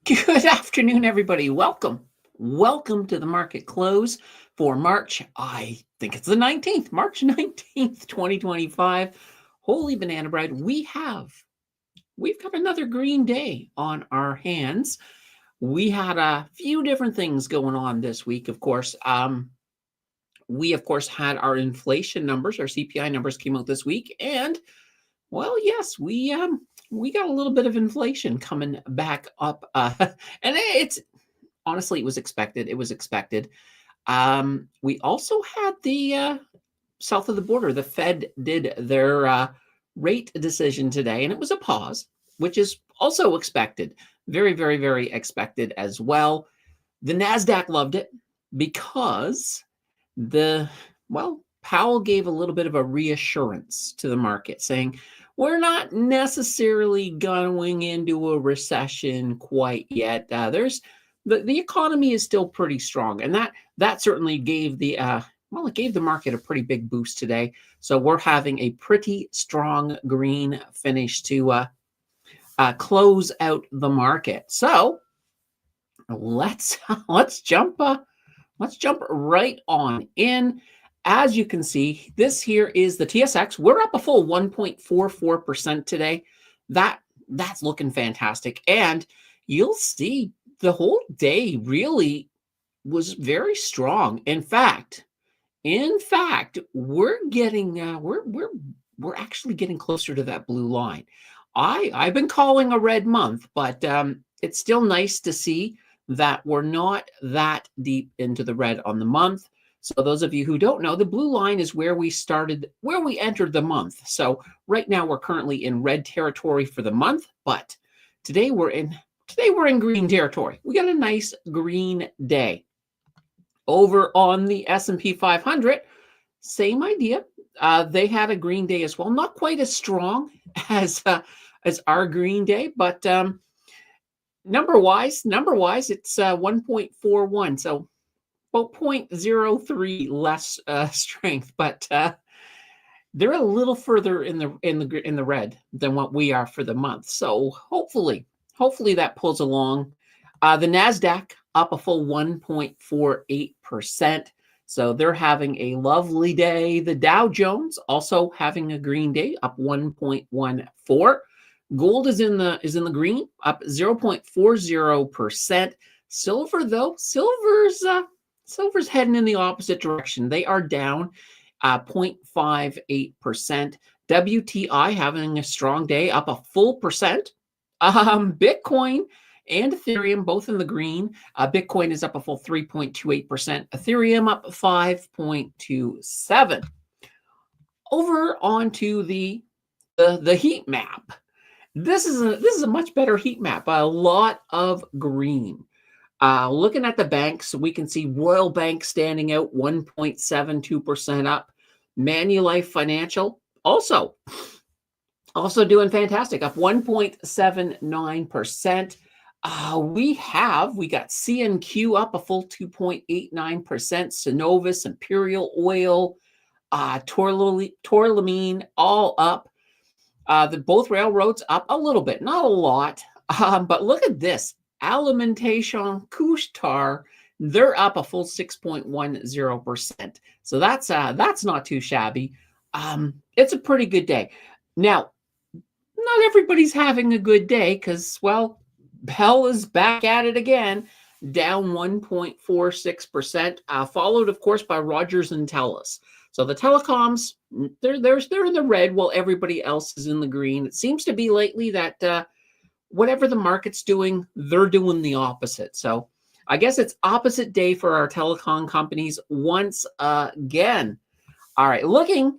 Good afternoon, everybody. Welcome to the market close for March. I think it's the 19th, March 19th, 2025. Holy banana bread. We've got another green day on our hands. We had a few different things going on this week, of course. We of course had our inflation numbers, our CPI numbers came out this week, and well, yes, we got a little bit of inflation coming back up, and it's honestly, it was expected. It was expected. We also had the south of the border. The Fed did their rate decision today, and it was a pause, which is also expected. Very, very, very expected as well. The Nasdaq loved it because Powell gave a little bit of a reassurance to the market, saying we're not necessarily going into a recession quite yet. The economy is still pretty strong, and that certainly gave it gave the market a pretty big boost today. So we're having a pretty strong green finish to close out the market. So let's jump right on in. As you can see, this here is the TSX. We're up a full 1.44% today. That's looking fantastic. And you'll see the whole day really was very strong. In fact, we're getting we're actually getting closer to that blue line. I've been calling a red month, but it's still nice to see that we're not that deep into the red on the month. So those of you who don't know, the blue line is where we entered the month. So right now we're currently in red territory for the month, but today we're in green territory. We got a nice green day. Over on the S&P 500, same idea. They had a green day as well. Not quite as strong as our green day, but number wise, it's 1.41. So about 0.03 less strength, but they're a little further in the red than what we are for the month. So hopefully that pulls along. The Nasdaq up a full 1.48%. So they're having a lovely day. The Dow Jones also having a green day, up 1.14. Gold is in the green, up 0.40%. Silver though, silver's heading in the opposite direction. They are down 0.58%. WTI having a strong day, up a full percent. Bitcoin and Ethereum both in the green. Bitcoin is up a full 3.28%. Ethereum up 5.27. Over onto the heat map. This is a much better heat map. A lot of green. Looking at the banks, we can see Royal Bank standing out 1.72% up. Manulife Financial also doing fantastic, up 1.79%. We got CNQ up a full 2.89%. Synovus, Imperial Oil, Torlamine all up. Both railroads up a little bit, not a lot. But look at this. Alimentation Couche-Tard, they're up a full 6.10%. So that's not too shabby. It's a pretty good day. Now, not everybody's having a good day because, well, Bell is back at it again, down 1.46%, followed, of course, by Rogers and TELUS. So the telecoms, they're in the red while everybody else is in the green. It seems to be lately that whatever the market's doing, they're doing the opposite. So I guess it's opposite day for our telecom companies once again. All right, looking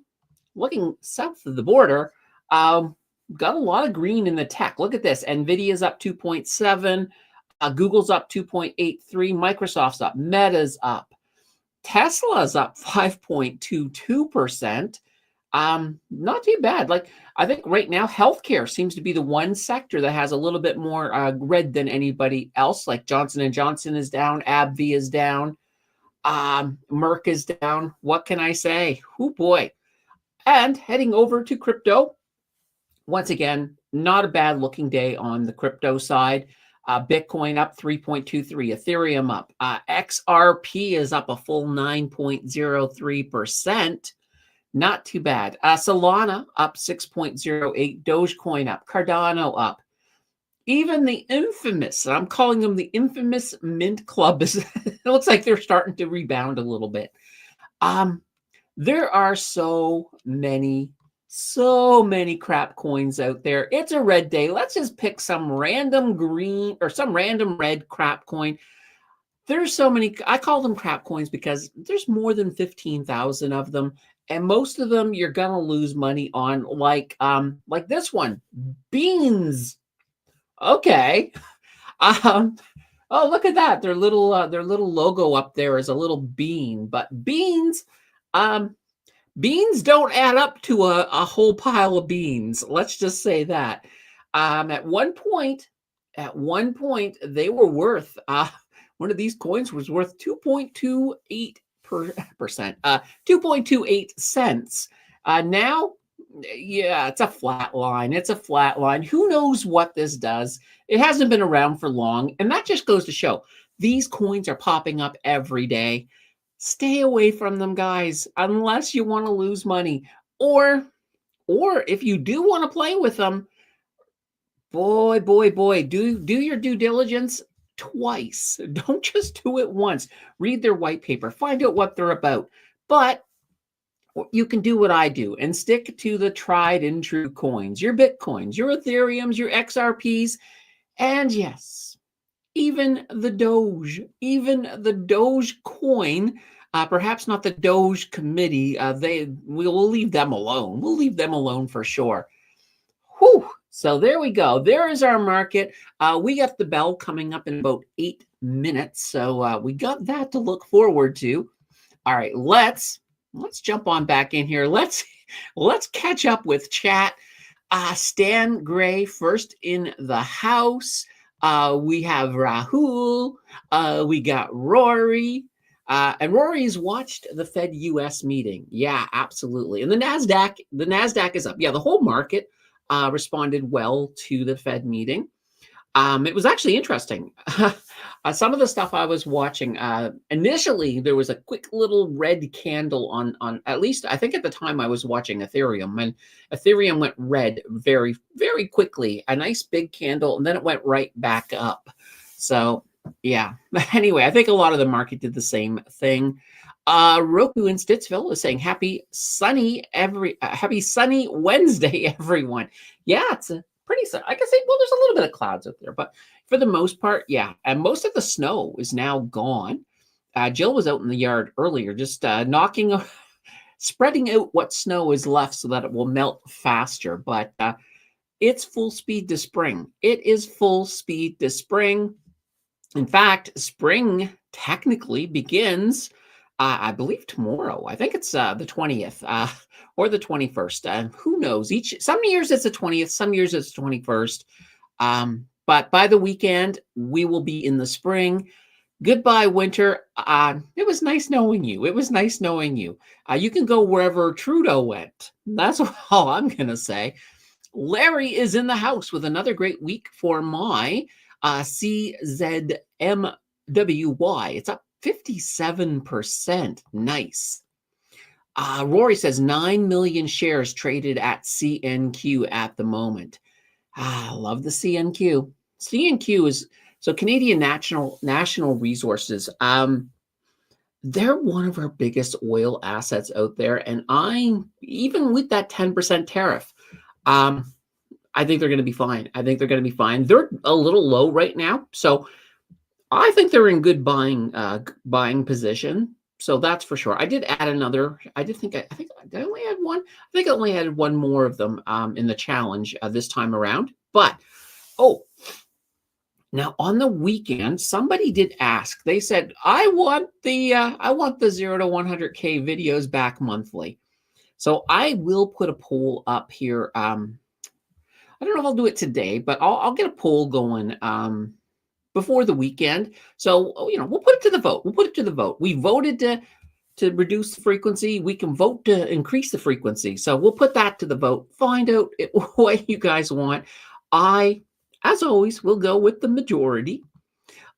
south of the border, got a lot of green in the tech. Look at this. NVIDIA's up 2.7. Google's up 2.83. Microsoft's up. Meta's up. Tesla's up 5.22%. Not too bad. Like, I think right now, healthcare seems to be the one sector that has a little bit more red than anybody else. Like Johnson & Johnson is down. AbbVie is down. Merck is down. What can I say? Oh, boy. And heading over to crypto. Once again, not a bad looking day on the crypto side. Bitcoin up 3.23, Ethereum up. XRP is up a full 9.03%. Not too bad. Solana up 6.08, Dogecoin up, Cardano up. Even the infamous, I'm calling them the infamous Mint Club, it looks like they're starting to rebound a little bit. There are so many crap coins out there. It's a red day. Let's just pick some random green or some random red crap coin. There's so many. I call them crap coins because there's more than 15,000 of them. And most of them you're going to lose money on, like this one, beans. Okay. Oh, look at that. Their little logo up there is a little bean, but beans don't add up to a whole pile of beans. Let's just say that. At one point they were worth one of these coins was worth 2.28%, 2.28 cents. Now, yeah, it's a flat line. It's a flat line. Who knows what this does? It hasn't been around for long, and that just goes to show these coins are popping up every day. Stay away from them, guys, unless you want to lose money. Or if you do want to play with them, boy, do your due diligence twice. Don't just do it once. Read their white paper. Find out what they're about. But you can do what I do and stick to the tried and true coins, your Bitcoins, your Ethereums, your XRPs, and yes, even the Doge coin, perhaps not the Doge committee. We'll leave them alone. We'll leave them alone for sure. Whew. So there we go. There is our market. We got the bell coming up in about 8 minutes. So we got that to look forward to. All right, let's jump on back in here. Let's catch up with chat. Stan Gray first in the house. We have Rahul. We got Rory. And Rory's watched the Fed US meeting. Yeah, absolutely. And the NASDAQ is up. Yeah, the whole market responded well to the Fed meeting. It was actually interesting. Some of the stuff I was watching, initially there was a quick little red candle on at least, I think at the time I was watching Ethereum, and Ethereum went red very, very quickly, a nice big candle, and then it went right back up. So yeah, anyway, I think a lot of the market did the same thing. Roku in Stittsville is saying happy sunny Wednesday, everyone. Yeah, it's a pretty sun. I can say, well, there's a little bit of clouds out there, but for the most part, yeah. And most of the snow is now gone. Jill was out in the yard earlier, just spreading out what snow is left so that it will melt faster. But it's full speed to spring. It is full speed to spring. In fact, spring technically begins, I believe, tomorrow. I think it's the 20th or the 21st. Who knows? Some years it's the 20th, some years it's the 21st. But by the weekend, we will be in the spring. Goodbye, winter. It was nice knowing you. It was nice knowing you. You can go wherever Trudeau went. That's all I'm going to say. Larry is in the house with another great week for my CZMWY. It's up 57%. Nice. Rory says 9 million shares traded at CNQ at the moment. Love the CNQ. CNQ is so Canadian National Resources. They're one of our biggest oil assets out there, and even with that 10% tariff, I think they're going to be fine. They're a little low right now, so I think they're in good buying position. So that's for sure. I did add another. I think I only had one. I think I only had one more of them in the challenge this time around. But now on the weekend, somebody did ask. They said, "I want the 0 to 100K videos back monthly." So I will put a poll up here. I don't know if I'll do it today, but I'll get a poll going before the weekend. So, we'll put it to the vote. We voted to reduce the frequency. We can vote to increase the frequency. So we'll put that to the vote. Find out what you guys want. I as always, we'll go with the majority.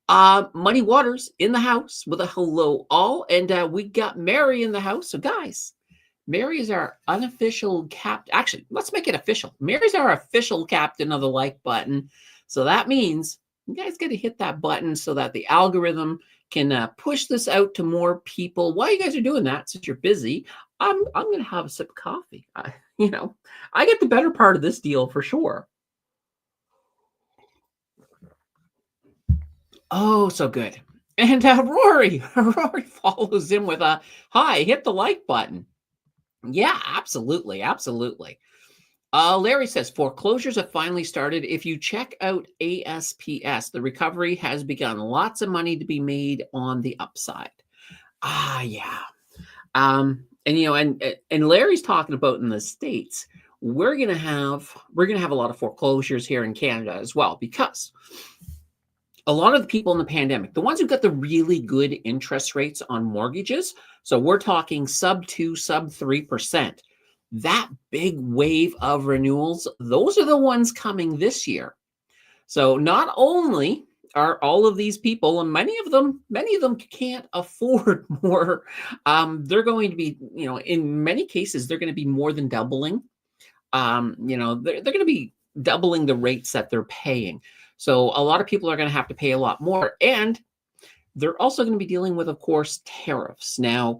Money Waters in the house with a hello all. And we got Mary in the house. So guys, Mary is our unofficial captain. Actually, let's make it official. Mary's our official captain of the like button. So that means you guys got to hit that button so that the algorithm can push this out to more people. While you guys are doing that, since you're busy, I'm going to have a sip of coffee. I get the better part of this deal for sure. Oh, so good. And Rory follows in with a hi, hit the like button. Yeah, absolutely. Absolutely. Larry says foreclosures have finally started. If you check out ASPS, the recovery has begun. Lots of money to be made on the upside. Yeah. And Larry's talking about in the States, we're gonna have a lot of foreclosures here in Canada as well, because a lot of the people in the pandemic, the ones who got the really good interest rates on mortgages, so we're talking sub 2, sub 3%, that big wave of renewals, those are the ones coming this year. So not only are all of these people, and many of them can't afford more, they're going to be, in many cases, they're going to be more than doubling. They're going to be doubling the rates that they're paying. So a lot of people are going to have to pay a lot more. And they're also going to be dealing with, of course, tariffs. Now,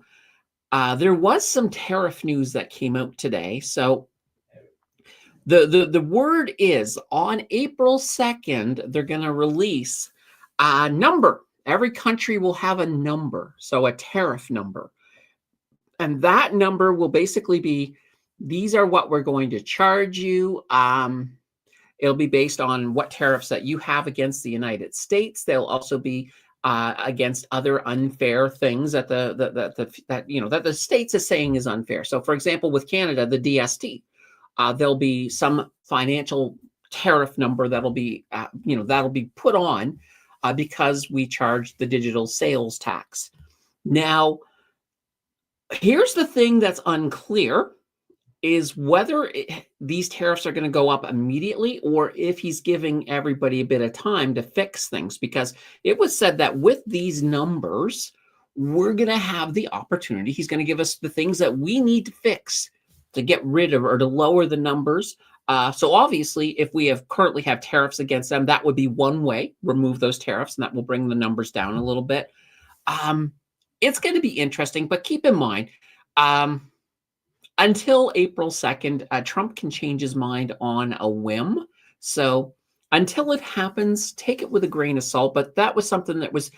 there was some tariff news that came out today. So the word is on April 2nd, they're going to release a number. Every country will have a number, so a tariff number. And that number will basically be, these are what we're going to charge you. It'll be based on what tariffs that you have against the United States. They'll also be against other unfair things that the states is saying is unfair. So, for example, with Canada, the DST, there'll be some financial tariff number that'll be put on because we charge the digital sales tax. Now, here's the thing that's unclear, is whether these tariffs are going to go up immediately or if he's giving everybody a bit of time to fix things, because it was said that with these numbers, we're going to have the opportunity. He's going to give us the things that we need to fix to get rid of or to lower the numbers. So obviously, if we currently have tariffs against them, that would be one way, remove those tariffs, and that will bring the numbers down a little bit. It's going to be interesting, but keep in mind, until April 2nd, Trump can change his mind on a whim. So until it happens, take it with a grain of salt. But that was something that was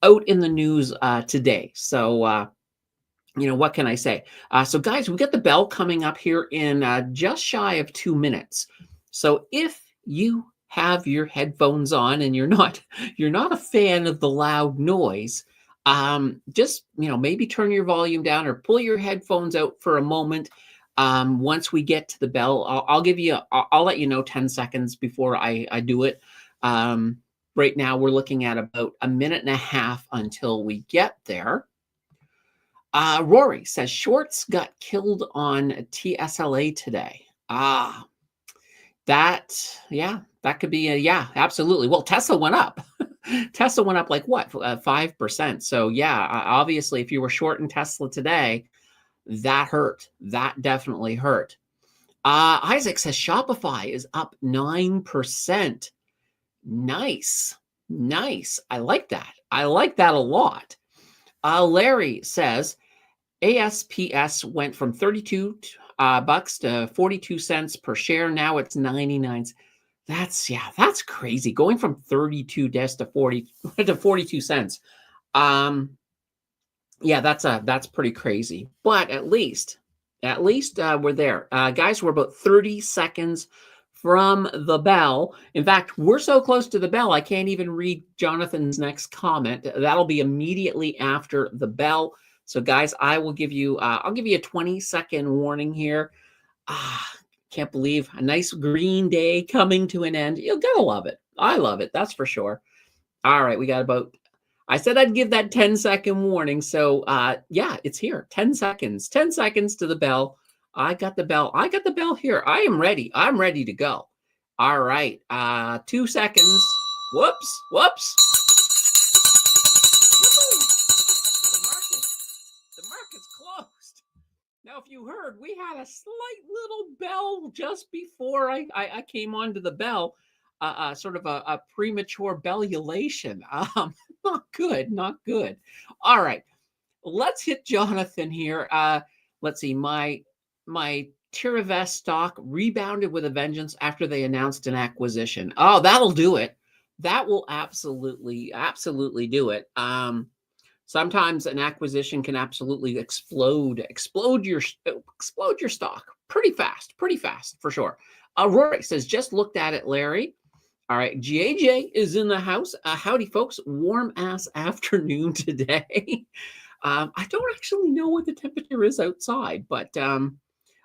out in the news today. So, what can I say? So guys, we got the bell coming up here in just shy of 2 minutes. So if you have your headphones on and you're not a fan of the loud noise, just maybe turn your volume down or pull your headphones out for a moment. Once we get to the bell, I'll let you know 10 seconds before I do it. Right now we're looking at about a minute and a half until we get there. Rory says shorts got killed on TSLA today. That could be absolutely. Well, Tesla went up. Tesla went up like what, 5%. So yeah, obviously, if you were short in Tesla today, that hurt. That definitely hurt. Isaac says Shopify is up 9%. Nice. I like that. I like that a lot. Larry says ASPS went from 32 bucks to 42 cents per share. Now it's 99. That's crazy. Going from 32 des to 42 cents. That's pretty crazy. But at least we're there. Guys, we're about 30 seconds from the bell. In fact, we're so close to the bell, I can't even read Jonathan's next comment. That'll be immediately after the bell. So guys, I'll give you a 20-second warning here. Can't believe a nice green day coming to an end. You're gonna love it. I love it. That's for sure. All right, we got I said I'd give that 10-second warning. So it's here. 10 seconds. 10 seconds to the bell. I got the bell here. I am ready. I'm ready to go. All right. 2 seconds. Whoops. Whoops. The market's closed. Now, if you heard, we had a slight little bell just before I came onto the bell, sort of a premature bellulation. Not good, not good. All right, let's hit Jonathan here. Let's see, my Tariff stock rebounded with a vengeance after they announced an acquisition. Oh, that'll do it. That will absolutely do it. Sometimes an acquisition can absolutely explode your stock pretty fast for sure. Rory says, just looked at it, Larry. All right, JJ is in the house. Howdy, folks. Warm ass afternoon today. I don't actually know what the temperature is outside, but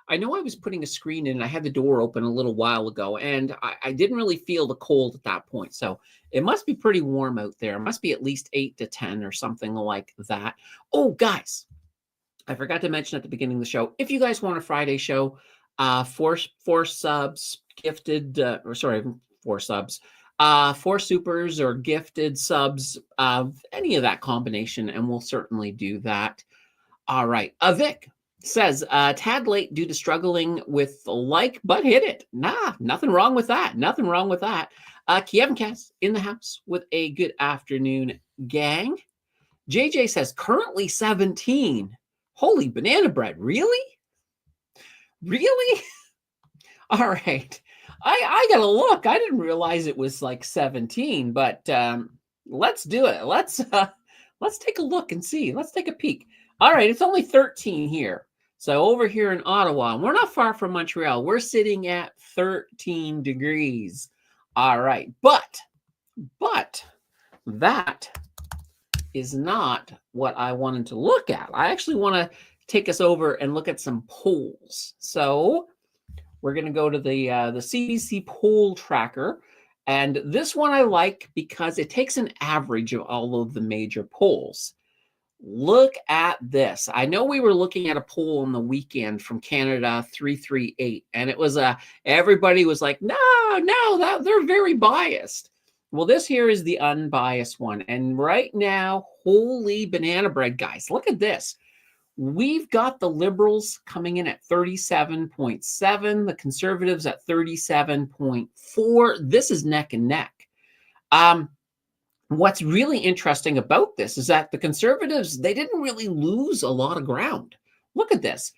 I know I was putting a screen in and I had the door open a little while ago, and I didn't really feel the cold at that point. So it must be pretty warm out there. It must be at least 8 to 10 or something like that. Oh, guys, I forgot to mention at the beginning of the show, if you guys want a Friday show, four subs gifted, four subs, 4 supers or gifted subs, any of that combination, and we'll certainly do that. All right. Vic says, tad late due to struggling with the like, but hit it. Nah, nothing wrong with that. Nothing wrong with that. Kiev and Cass in the house with a good afternoon, gang. JJ says, currently 17. Holy banana bread. Really? Really? All right. I got to look. I didn't realize it was like 17, but let's do it. Let's take a look and see. Let's take a peek. All right, it's only 13 here. So over here in Ottawa, we're not far from Montreal. We're sitting at 13 degrees. All right, but that is not what I wanted to look at. I actually want to take us over and look at some polls. So we're going to go to the CBC poll tracker. And this one I like because it takes an average of all of the major polls. Look at this. I know we were looking at a poll on the weekend from Canada 338, and it was everybody was like, no, they're very biased. Well, this here is the unbiased one. And right now, holy banana bread, guys, look at this. We've got the Liberals coming in at 37.7, the Conservatives at 37.4. This is neck and neck. What's really interesting about this is that the Conservatives, they didn't really lose a lot of ground. Look at this.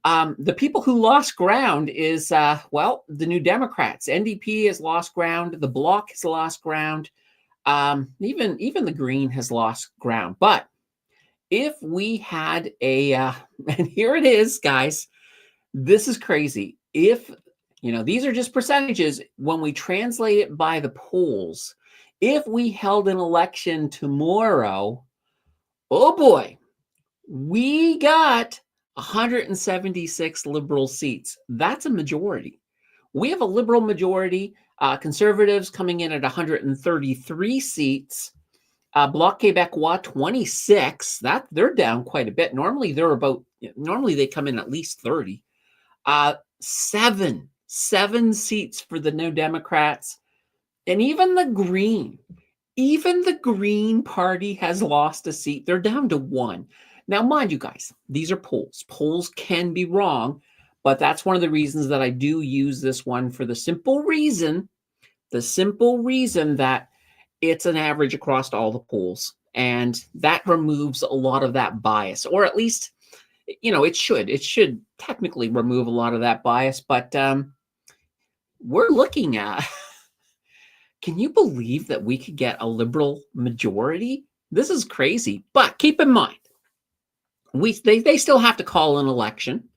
The people who lost ground is, the New Democrats. NDP has lost ground. The Bloc has lost ground. Even the Green has lost ground. But if we had and here it is, guys, this is crazy. If, these are just percentages. When we translate it by the polls, if we held an election tomorrow, oh boy, we got 176 Liberal seats. That's a majority. We have a Liberal majority. Conservatives coming in at 133 seats. Bloc Québécois 26. They're down quite a bit. Normally they come in at least 30. 7 seats for the New Democrats. And even the Green Party has lost a seat. They're down to 1. Now, mind you guys, these are polls. Polls can be wrong, but that's one of the reasons that I do use this one, for the simple reason that it's an average across all the polls. And that removes a lot of that bias, or at least, it should technically remove a lot of that bias. But we're looking at, can you believe that we could get a Liberal majority? This is crazy. But keep in mind, they still have to call an election.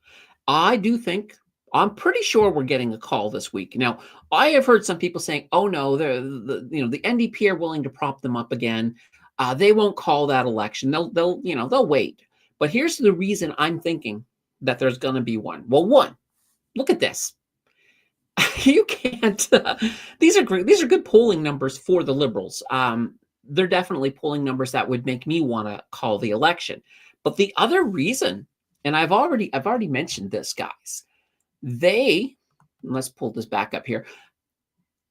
I'm pretty sure we're getting a call this week. Now, I have heard some people saying, "Oh no, the NDP are willing to prop them up again. They won't call that election. They'll wait." But here's the reason I'm thinking that there's going to be one. Well, one, look at this. You can't. These are great. These are good polling numbers for the Liberals. They're definitely polling numbers that would make me want to call the election. But the other reason, and I've already mentioned this, guys. Let's pull this back up here.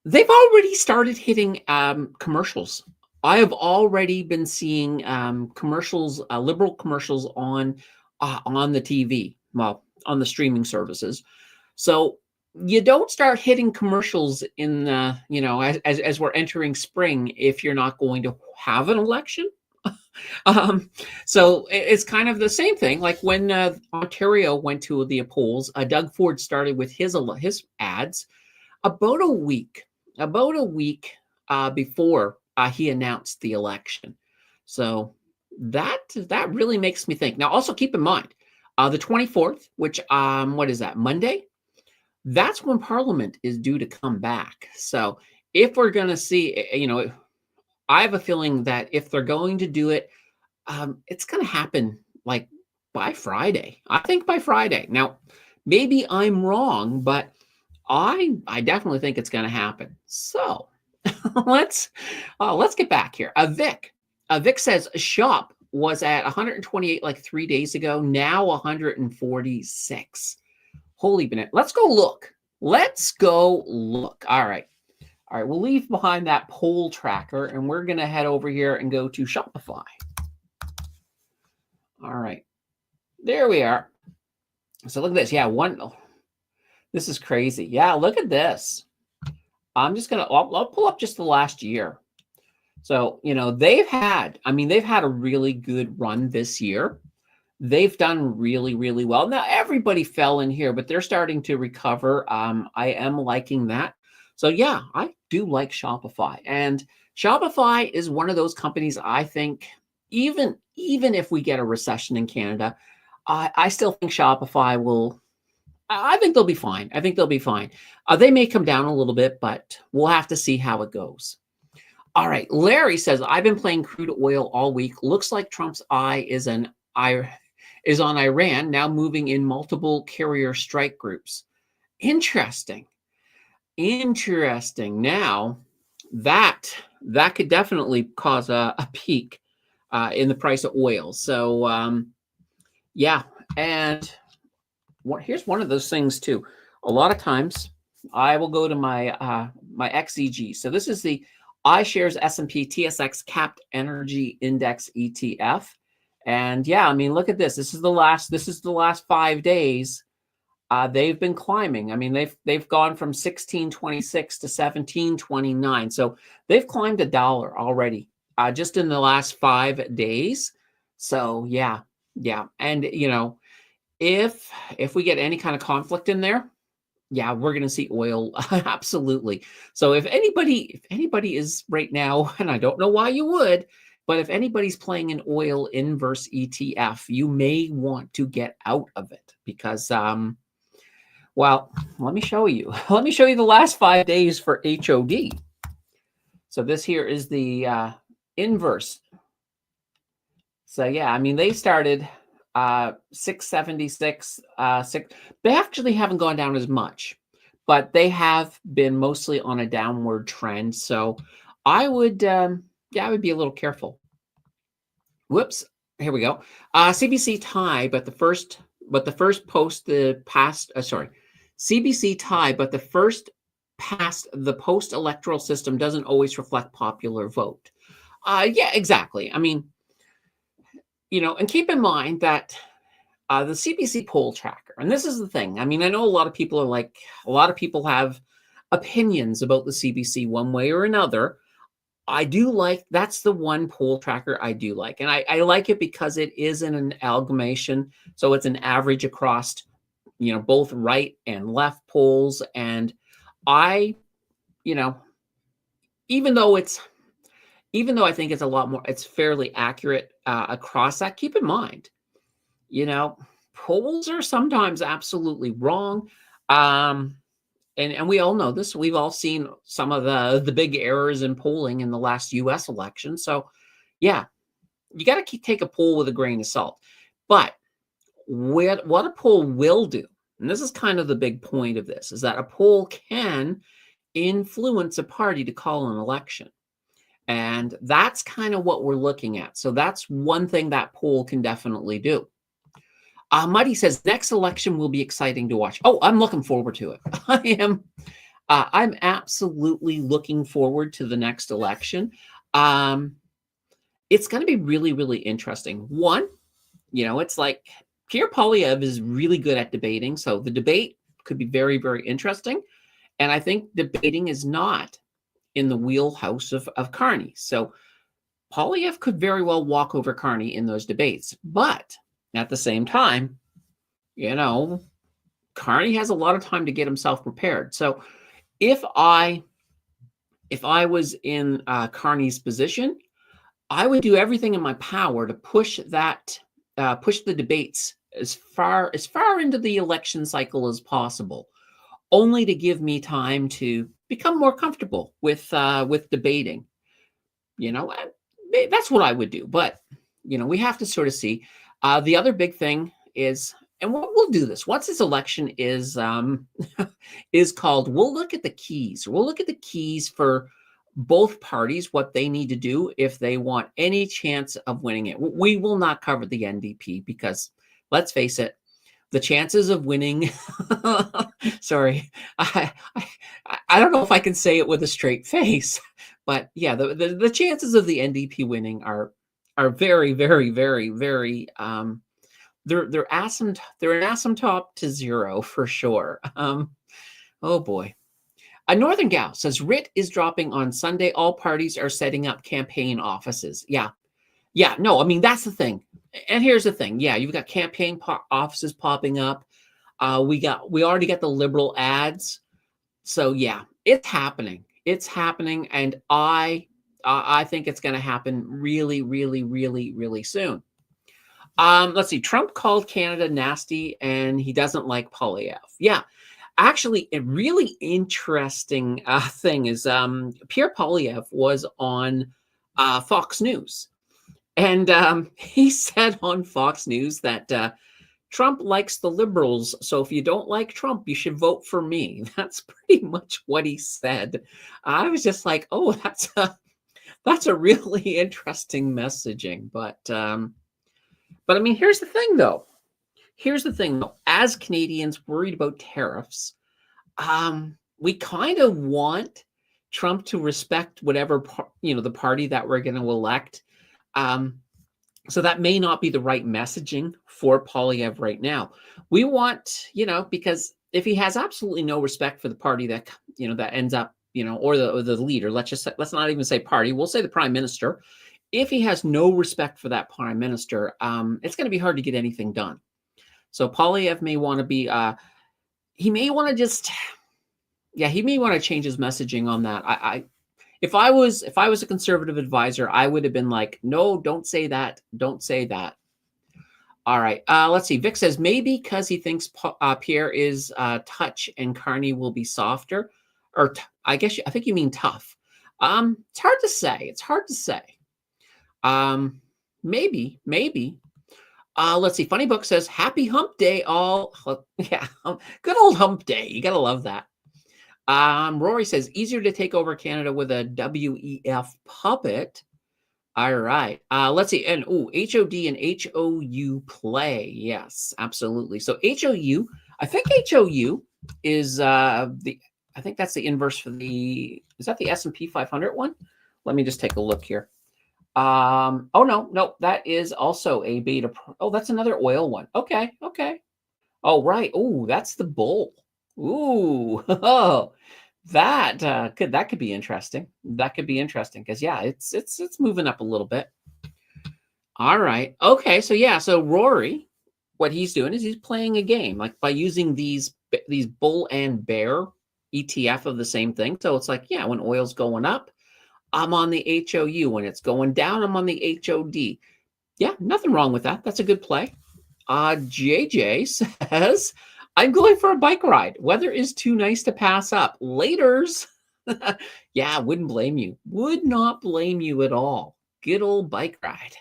They've already started hitting commercials. I have already been seeing commercials, liberal commercials on the TV, well, on the streaming services. So you don't start hitting commercials in as we're entering spring if you're not going to have an election. Um, so it's kind of the same thing. Like when Ontario went to the polls, Doug Ford started with his ads about a week, before he announced the election. So that really makes me think. Now, also keep in mind, the 24th, which what is that, Monday? That's when Parliament is due to come back. So if we're going to see, I have a feeling that if they're going to do it, it's going to happen like by Friday. I think by Friday. Now, maybe I'm wrong, but I definitely think it's going to happen. So let's get back here. Vic says shop was at 128 like 3 days ago. Now 146. Holy banana. Let's go look. All right. We'll leave behind that poll tracker and we're going to head over here and go to Shopify. All right. There we are. So look at this. Yeah, this is crazy. Yeah, look at this. I'm just going to, I'll pull up just the last year. So, they've had a really good run this year. They've done really, really well. Now, everybody fell in here, but they're starting to recover. I am liking that. So, yeah, I do like Shopify. And Shopify is one of those companies I think, even if we get a recession in Canada, I still think Shopify will, I think they'll be fine. They may come down a little bit, but we'll have to see how it goes. All right. Larry says, I've been playing crude oil all week. Looks like Trump's eye is on Iran, now moving in multiple carrier strike groups. Interesting. Now, that could definitely cause a peak in the price of oil. So, yeah. And here's one of those things, too. A lot of times, I will go to my my XEG. So this is the iShares S&P TSX Capped Energy Index ETF. And yeah, look at this. This is the last 5 days. They've been climbing. They've gone from 1626 to 1729. So they've climbed $1 already just in the last 5 days. So yeah. And if we get any kind of conflict in there, yeah, we're going to see oil. Absolutely. So if anybody is right now, and I don't know why you would, but if anybody's playing an oil inverse ETF, you may want to get out of it because, well, let me show you. Let me show you the last 5 days for HOD. So this here is the inverse. So yeah, they started 676. They actually haven't gone down as much, but they have been mostly on a downward trend. So I would, I would be a little careful. Whoops. Here we go. CBC tie, but the first post the past. CBC tie, but the first past the post-electoral system doesn't always reflect popular vote. Yeah, exactly. And keep in mind that the CBC poll tracker, and this is the thing. I know a lot of people have opinions about the CBC one way or another. I do like, that's the one poll tracker I do like. And I like it because it is an amalgamation. So it's an average across, both right and left polls. And even though I think it's a lot more, it's fairly accurate across that, keep in mind, polls are sometimes absolutely wrong. And we all know this. We've all seen some of the big errors in polling in the last U.S. election. So, yeah, you got to take a poll with a grain of salt. But what a poll will do, and this is kind of the big point of this, is that a poll can influence a party to call an election. And that's kind of what we're looking at. So that's one thing that poll can definitely do. Muddy says, next election will be exciting to watch. Oh, I'm looking forward to it. I am. I'm absolutely looking forward to the next election. Um, it's going to be really, really interesting. One, it's like Pierre Polyev is really good at debating, so the debate could be very, very interesting. And I think debating is not in the wheelhouse of Carney. So Polyev could very well walk over Carney in those debates. But at the same time, Carney has a lot of time to get himself prepared. So if I was in Carney's position, I would do everything in my power to push the debates as far into the election cycle as possible, only to give me time to become more comfortable with debating. That's what I would do. But we have to sort of see. The other big thing is, and we'll do this once this election is is called. We'll look at the keys. We'll look at the keys for both parties, what they need to do if they want any chance of winning it. We will not cover the NDP because, let's face it, the chances of winning. Sorry, I don't know if I can say it with a straight face, but yeah, the chances of the NDP winning are very, very, very, very. They're an asymptote to zero for sure. Oh boy. A Northern Gal says Writ is dropping on Sunday. All parties are setting up campaign offices. Yeah. No, I mean, that's the thing. And here's the thing. Yeah, you've got campaign offices popping up. We already got the Liberal ads. So yeah, it's happening. It's happening, and I think it's going to happen really, really, really, really soon. Let's see. Trump called Canada nasty, and he doesn't like Polyev. Yeah. Actually, a really interesting thing is Pierre Polyev was on Fox News. And he said on Fox News that Trump likes the liberals. So if you don't like Trump, you should vote for me. That's pretty much what he said. I was just like, oh, that's a really interesting messaging. But I mean, here's the thing, though. As Canadians worried about tariffs, we kind of want Trump to respect whatever the party that we're going to elect. So that may not be the right messaging for Polyev right now. We want, because if he has absolutely no respect for the party that that ends up, or the leader, let's not even say party, we'll say the prime minister. If he has no respect for that prime minister, it's going to be hard to get anything done. So Polyev may want to be, he may want to change his messaging on that. If I was a conservative advisor, I would have been like, no, don't say that. Don't say that. All right. Let's see. Vic says maybe because he thinks Pierre is touch and Carney will be softer, or I think you mean tough. It's hard to say. Maybe. Let's see. Funny Book says happy hump day all. Yeah. Good old hump day. You got to love that. Rory says easier to take over Canada with a WEF puppet. All right. Let's see. And HOD and HOU play. Yes, absolutely. So HOU, I think HOU is I think that's the inverse for is that the S&P 500 one? Let me just take a look here. Oh no, that is also a beta. Oh, that's another oil one. Okay. Oh, right. Oh, that's the bull. Ooh, that could be interesting. That could be interesting because yeah, it's moving up a little bit. All right. Okay. So Rory, what he's doing is he's playing a game like by using these bull and bear ETF of the same thing. So it's like, yeah, when oil's going up, I'm on the HOU. When it's going down, I'm on the HOD. Yeah, nothing wrong with that. That's a good play. JJ says, I'm going for a bike ride. Weather is too nice to pass up. Laters. Yeah, wouldn't blame you. Would not blame you at all. Good old bike ride.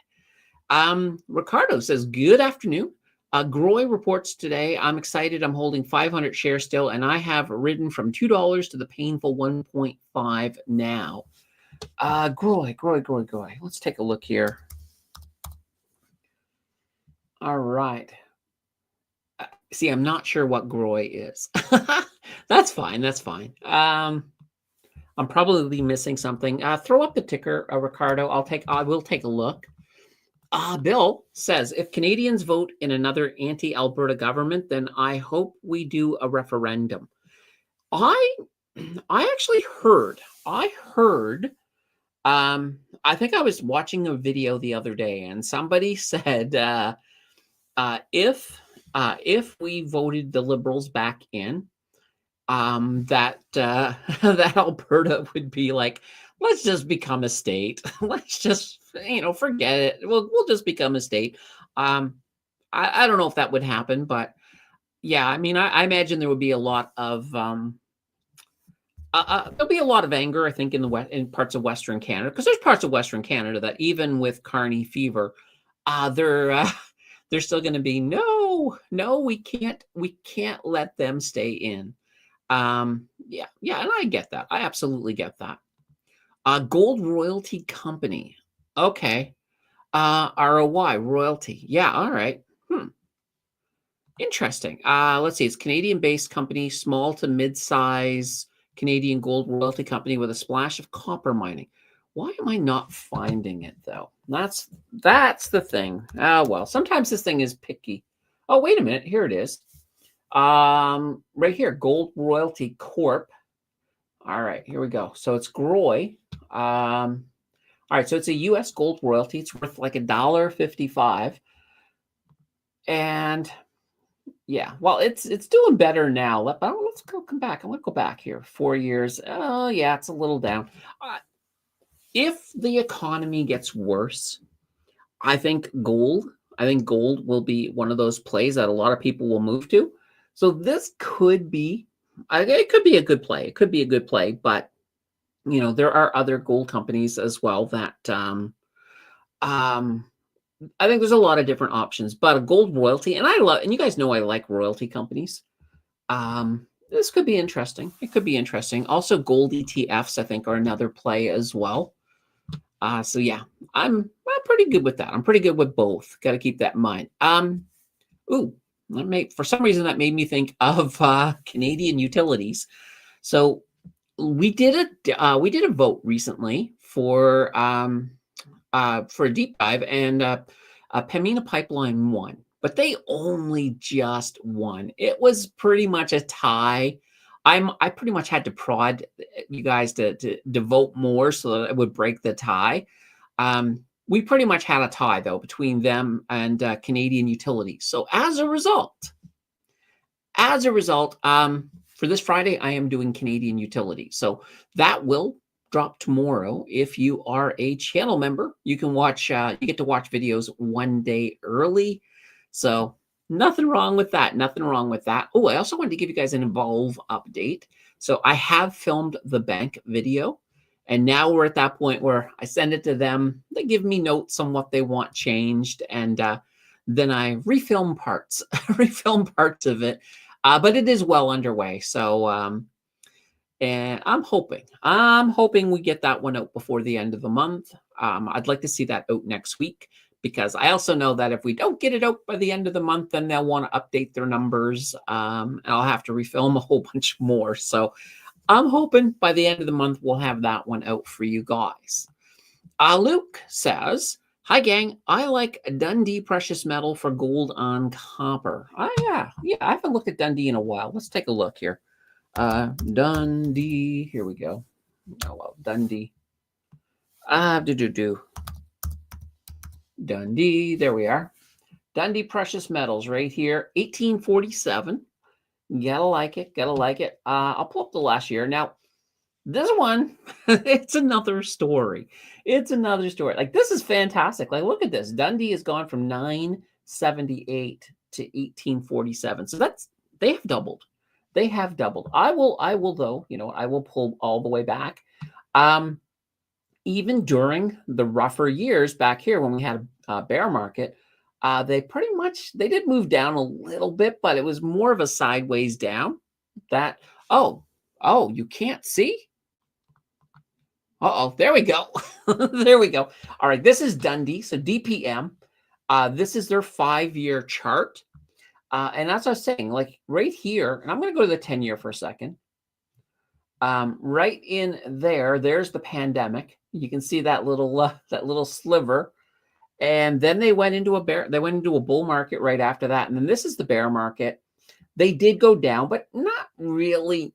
Ricardo says, good afternoon. Groy reports today, I'm excited. I'm holding 500 shares still, and I have ridden from $2 to the painful 1.5 now. Groy. Let's take a look here. All right. See, I'm not sure what GROI is. That's fine. That's fine. I'm probably missing something. Throw up the ticker, Ricardo. I will take a look. Bill says, if Canadians vote in another anti-Alberta government, then I hope we do a referendum. I actually heard. I think I was watching a video the other day, and somebody said, if we voted the Liberals back in, that that Alberta would be like, let's just become a state. Let's just forget it. We'll just become a state. I don't know if that would happen, but yeah, I mean, I imagine there would be a lot of there'll be a lot of anger, I think, in parts of Western Canada, because there's parts of Western Canada that even with Carney fever, they're still going to be no, we can't let them stay in. Yeah, and I get that. I absolutely get that. Gold Royalty Company. Okay. ROI royalty. Yeah, all right. Interesting. Let's see. It's Canadian-based company, small to mid-size Canadian gold royalty company with a splash of copper mining. Why am I not finding it though? That's the thing. Well, sometimes this thing is picky. Oh, wait a minute. Here it is. Right here, Gold Royalty Corp. All right, here we go. So it's GROI. All right, so it's a U.S. gold royalty. It's worth like $1.55. And yeah, well, it's doing better now. Let's come back. I want to go back here. 4 years. Oh, yeah, it's a little down. If the economy gets worse, I think gold will be one of those plays that a lot of people will move to. So this could be, it could be a good play. It could be a good play, but there are other gold companies as well that I think there's a lot of different options. But a gold royalty, and you guys know I like royalty companies. This could be interesting. It could be interesting. Also, gold ETFs, I think, are another play as well. So yeah, I'm pretty good with that. I'm pretty good with both. Got to keep that in mind. For some reason that made me think of Canadian utilities. So we did a vote recently for a deep dive, and Pembina Pipeline won, but they only just won. It was pretty much a tie. I pretty much had to prod you guys to vote more so that it would break the tie. We pretty much had a tie though between them and Canadian Utilities. So as a result, for this Friday, I am doing Canadian Utilities. So that will drop tomorrow. If you are a channel member, you can watch. You get to watch videos one day early. So nothing wrong with that. Nothing wrong with that. Oh, I also wanted to give you guys an Evolve update. So I have filmed the bank video, and now we're at that point where I send it to them. They give me notes on what they want changed, and then I refilm parts of it. But it is well underway. So, and I'm hoping we get that one out before the end of the month. I'd like to see that out next week, because I also know that if we don't get it out by the end of the month, then they'll want to update their numbers. And I'll have to refilm a whole bunch more. So I'm hoping by the end of the month, we'll have that one out for you guys. Luke says, hi, gang. I like Dundee Precious Metal for gold on copper. Yeah. I haven't looked at Dundee in a while. Let's take a look here. Dundee. Here we go. Oh, well, Dundee. Dundee. There we are. Dundee Precious Metals right here. 1847. Gotta like it. I'll pull up the last year. Now, this one, it's another story. Like, this is fantastic. Like, look at this. Dundee has gone from 978 to 1847. So they have doubled. I will though, I will pull all the way back. Even during the rougher years back here when we had a bear market, they did move down a little bit, but it was more of a sideways down. You can't see? There we go. There we go. All right, this is Dundee. So DPM. This is their 5-year chart. And as I was saying, like right here, and I'm going to go to the 10-year for a second. Right in there, there's the pandemic. You can see that little sliver. And then they went into a bull market right after that. And then this is the bear market. They did go down, but not really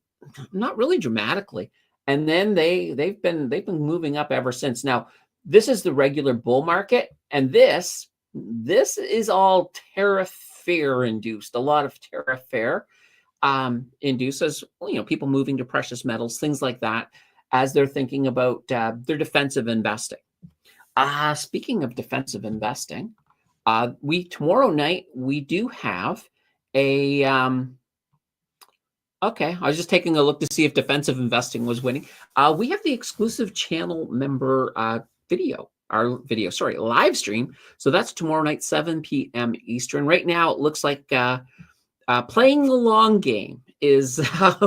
dramatically. And then they've been moving up ever since. Now, this is the regular bull market, and this is all tariff fear induced. A lot of tariff fear induces, people moving to precious metals, things like that, as they're thinking about their defensive investing. Speaking of defensive investing, tomorrow night we do have a okay, I was just taking a look to see if defensive investing was winning. We have the exclusive channel member live stream. So that's tomorrow night, 7 p.m. Eastern. Right now, it looks like playing the long game is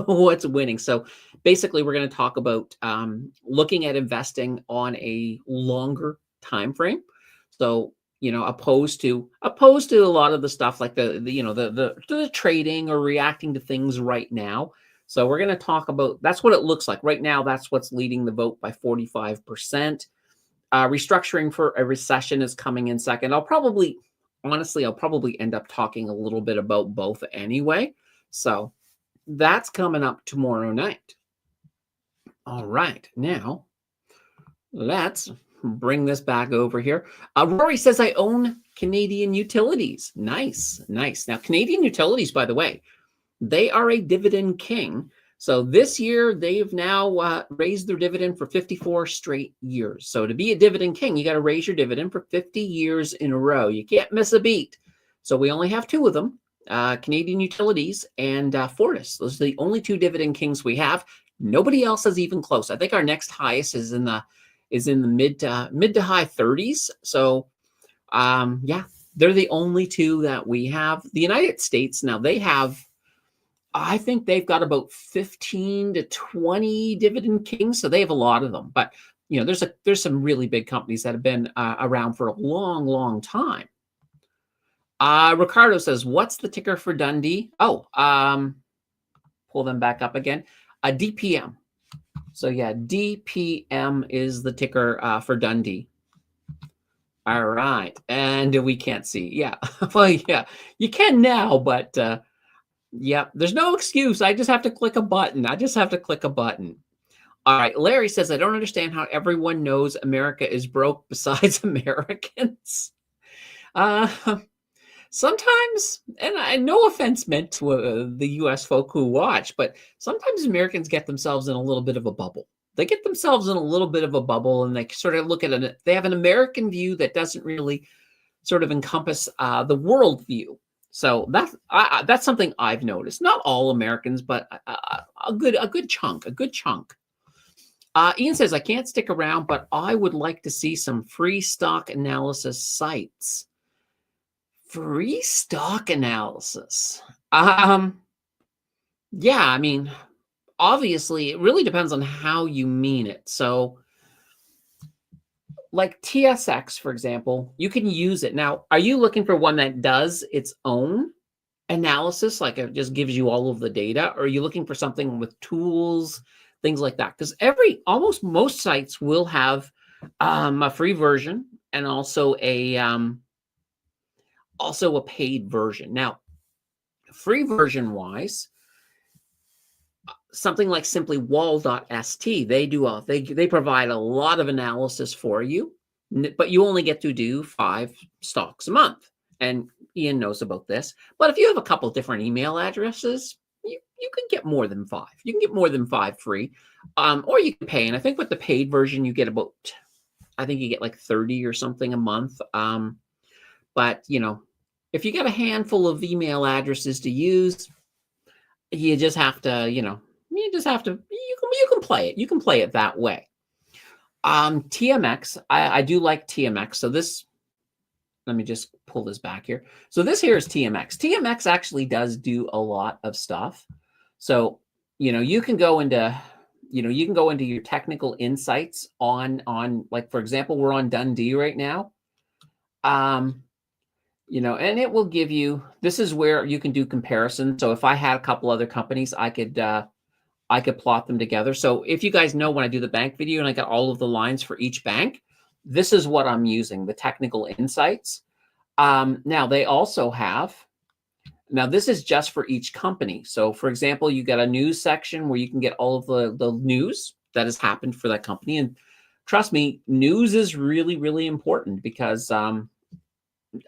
what's winning. So basically, we're going to talk about looking at investing on a longer time frame. So, opposed to a lot of the stuff like the trading or reacting to things right now. So we're going to talk about, that's what it looks like right now. That's what's leading the vote by 45%. Restructuring for a recession is coming in second. I'll probably end up talking a little bit about both anyway. So that's coming up tomorrow night. All right, now let's bring this back over here. Rory says, I own Canadian Utilities. Nice. Now, Canadian Utilities, by the way, they are a dividend king. So this year, they've now raised their dividend for 54 straight years. So to be a dividend king, you got to raise your dividend for 50 years in a row. You can't miss a beat. So we only have two of them, Canadian Utilities and Fortis. Those are the only two dividend kings we have. Nobody else is even close. I think our next highest is in the mid to high 30s. So yeah, they're the only two that we have. The United States, now I think they've got about 15 to 20 dividend kings. So they have a lot of them. But there's some really big companies that have been around for a long, long time. Ricardo says, what's the ticker for Dundee? Oh, pull them back up again. DPM. So yeah, DPM is the ticker for Dundee. All right, and we can't see. Yeah, well, yeah, you can now, but yeah, there's no excuse. I just have to click a button. All right, Larry says, I don't understand how everyone knows America is broke besides Americans. Sometimes, and no offense meant to the U.S. folk who watch, but sometimes Americans get themselves in a little bit of a bubble. They get themselves in a little bit of a bubble, and they sort of look at it. They have an American view that doesn't really sort of encompass the world view. So that's something I've noticed. Not all Americans, but a good chunk. Ian says, I can't stick around, but I would like to see some free stock analysis sites. Free stock analysis. Yeah, I mean, obviously, it really depends on how you mean it. So, like TSX, for example, you can use it. Now, are you looking for one that does its own analysis, like it just gives you all of the data? Or are you looking for something with tools, things like that? Because almost most sites will have a free version and also a paid version. Now, free version wise, something like simply wall.st, they provide a lot of analysis for you, but you only get to do 5 stocks a month. And Ian knows about this. But if you have a couple different email addresses, you can get more than 5. You can get more than 5 free, or you can pay. And I think with the paid version, you get like 30 or something a month. But if you got a handful of email addresses to use, you just have to, you can play it. You can play it that way. TMX, I do like TMX. So let me just pull this back here. So this here is TMX. TMX actually does do a lot of stuff. So, you can go into your technical insights on like, for example, we're on Dundee right now. and it will give you, this is where you can do comparison. So if I had a couple other companies, I could plot them together. So if you guys know, when I do the bank video and I got all of the lines for each bank, this is what I'm using, the technical insights. Now they also have, now this is just for each company. So for example, you got a news section where you can get all of the news that has happened for that company. And trust me, news is really, really important, because